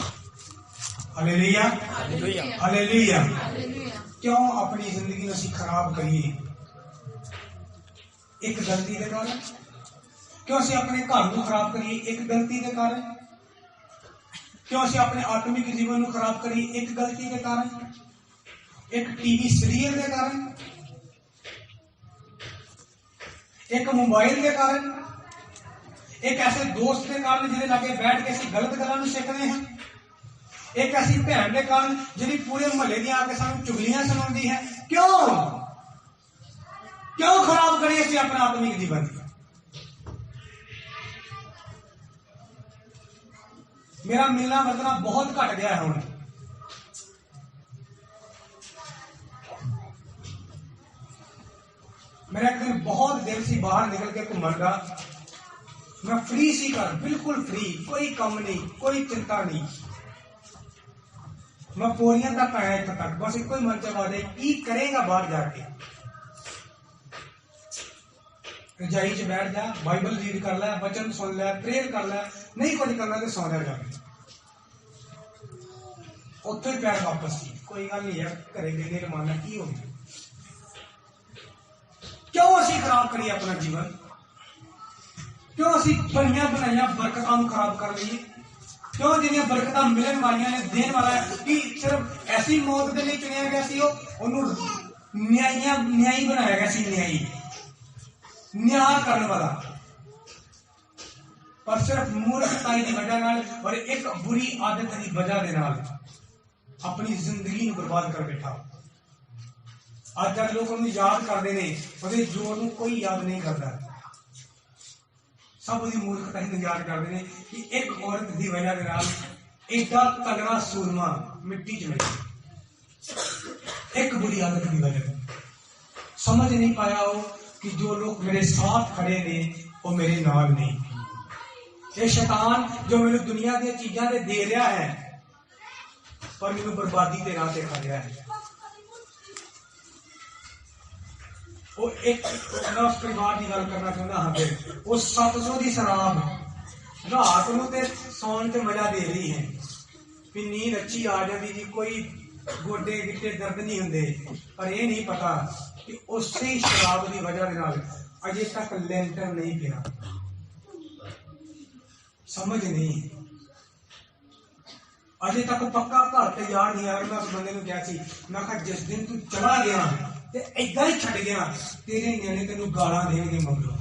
Hallelujah hallelujah. ਕਿਉਂ ਆਪਣੀ ਜ਼ਿੰਦਗੀ ਨੂੰ ਅਸੀਂ ਖਰਾਬ ਕਰੀਏ ਇੱਕ ਗਲਤੀ ਦੇ ਕਾਰਨ? ਕਿਉਂ ਅਸੀਂ ਆਪਣੇ ਘਰ ਨੂੰ ਖਰਾਬ ਕਰੀਏ ਇੱਕ ਗਲਤੀ ਦੇ ਕਾਰਨ? ਕਿਉਂ ਅਸੀਂ ਆਪਣੇ ਆਤਮਿਕ ਜੀਵਨ ਨੂੰ ਖਰਾਬ ਕਰੀਏ ਇੱਕ ਗਲਤੀ ਦੇ ਕਾਰਨ? ਇੱਕ ਟੀਵੀ ਸੀਰੀਅਲ ਦੇ ਕਾਰਨ? ਇੱਕ ਮੋਬਾਈਲ ਦੇ ਕਾਰਨ? ਇੱਕ ਐਸੇ ਦੋਸਤ ਦੇ ਕਾਰਨ ਜਿਹਦੇ ਲਾਗੇ ਬੈਠ ਕੇ ਅਸੀਂ ਗਲਤ ਗੱਲਾਂ ਨੂੰ ਸਿੱਖਦੇ ਹਾਂ? ਇੱਕ ਐਸੀ ਭੈਣ ਦੇ ਕਾਰਨ ਜਿਹੜੀ ਪੂਰੇ ਮਹੱਲੇ ਦੀਆਂ ਆ ਕੇ ਸਾਨੂੰ ਚੁਗਲੀਆਂ ਸੁਣਾਉਂਦੀ ਹੈ? ਕਿਉਂ ਖਰਾਬ ਕਰੀਏ ਅਸੀਂ ਆਪਣਾ ਆਤਮਿਕ ਜੀਵਨ? ਮੇਰਾ ਮਿਲਣਾ ਵਰਤਣਾ ਬਹੁਤ ਘਟ ਗਿਆ ਹੈ ਹੁਣ। मेरा एक दिन बहुत देर से बाहर निकल के घूमन का, मैं फ्री सी कर, बिल्कुल फ्री, कोई कम नहीं, कोई चिंता नहीं। मैं पोरियां तक आया इतना तक, बस एक ही मन चला जाए की करेगा बाहर जाके। रजाई च बैठ जा, बाइबल रीड कर लै, वचन सुन लै, प्रेयर कर लै, नहीं कुछ करना तो सौ जा जाके उत्थे पैर वापस। कोई गल नहीं यार, घरे गेले रमाना की हो गया। क्यों असी खराब करिए अपना जीवन? क्यों असी बनिया बनाइया बरकतां खराब कर लीए? क्यों जिन्हें बरकतां मिलने वाली ने देने वाला है कि सिर्फ ऐसी मौत के लिए चुनिया गया सी, न्यायी बनाया गया सी, न्याय करने वाला। पर सिर्फ मूर्खताई की वजह नाल और एक बुरी आदत की वजह के नाल अपनी जिंदगी को बर्बाद कर बैठा। आज तक लोग उन्हें याद करते हैं, ਉਹਦੇ ਜੋਰ ਨੂੰ कोई याद नहीं करता। सब ਉਹਦੀ मूर्खता ही याद करते हैं कि एक औरत की वजह के नाल एडा तगड़ा सूरमा मिट्टी च मिल गया, एक बुरी आदत की वजह। समझ नहीं पाया हो कि जो लोग मेरे साथ खड़े ने वो मेरे नाल नहीं। ये शैतान जो मेरे दुनिया की चीजा दे रहा है पर मैनू बर्बादी के राह से खा रहा है। वो एक मैं उस परिवार की गल करना चाहता हाँ फिर वो 700 की शराब रात को सौन से मजा दे रही है कि नींद अच्छी आ जाती जी, कोई गोडे गिट्टे दर्द नहीं होंगे। पर यह नहीं पता कि उसी शराब की वजह के नाल अजे तक लेंटर नहीं पिया। समझ नहीं, अजे तक पक्का घर तैयार नहीं आया। मैं उस बंदे को क्या सी, मैं कहा जिस दिन तू चला गया ते इदा ही छड़ गया, तेरे न्याणे तेन गाला देंगे मगरों।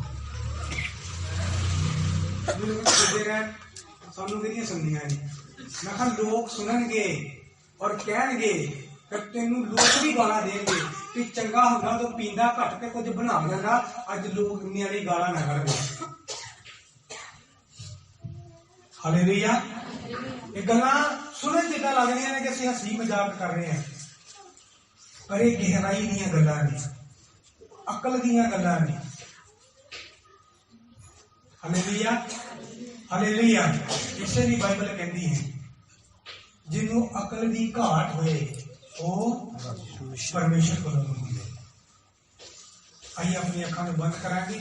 सानू कि सुनिया नहीं। मैं कहा लोग सुननगे और कहणगे तेन लोग भी गाला देंगे कि चंगा होगा तो पींदा घट के कुछ बना लेंदा, अज लोग न्याणे गाला ना करेंगे। हालेलुया। ये गल्लां सुनन जिद्दां लगदियां ने कि असीं हंसी मजाक कर रहे हैं, पर ये गहराई दीयां गल्लां ने, अकल दीयां गल्लां ने। Hallelujah hallelujah. इसे भी बाइबल कहती है जिन्हों अकल की घाट होए वो परमेश्वर को मिले। आइए अपनी अखां में बंद करांगे,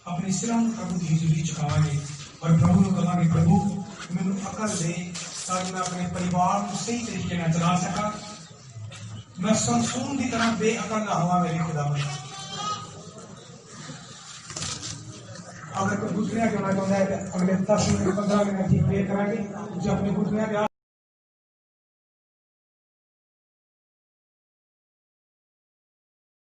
अपने सिरों प्रभु की हजूरी चुकावांगे और प्रभु को कहांगे प्रभु मैनू अकल दे ताकि मैं अपने परिवार को सही तरीके से चला सका, मैं समसून की तरह बेअकल ना हुआ मेरे खुदावंद। अगर कोई घुटने करना चाहता है अगले 10 मिनट 15 मिनट की प्रे करांगे जो अपने घुटने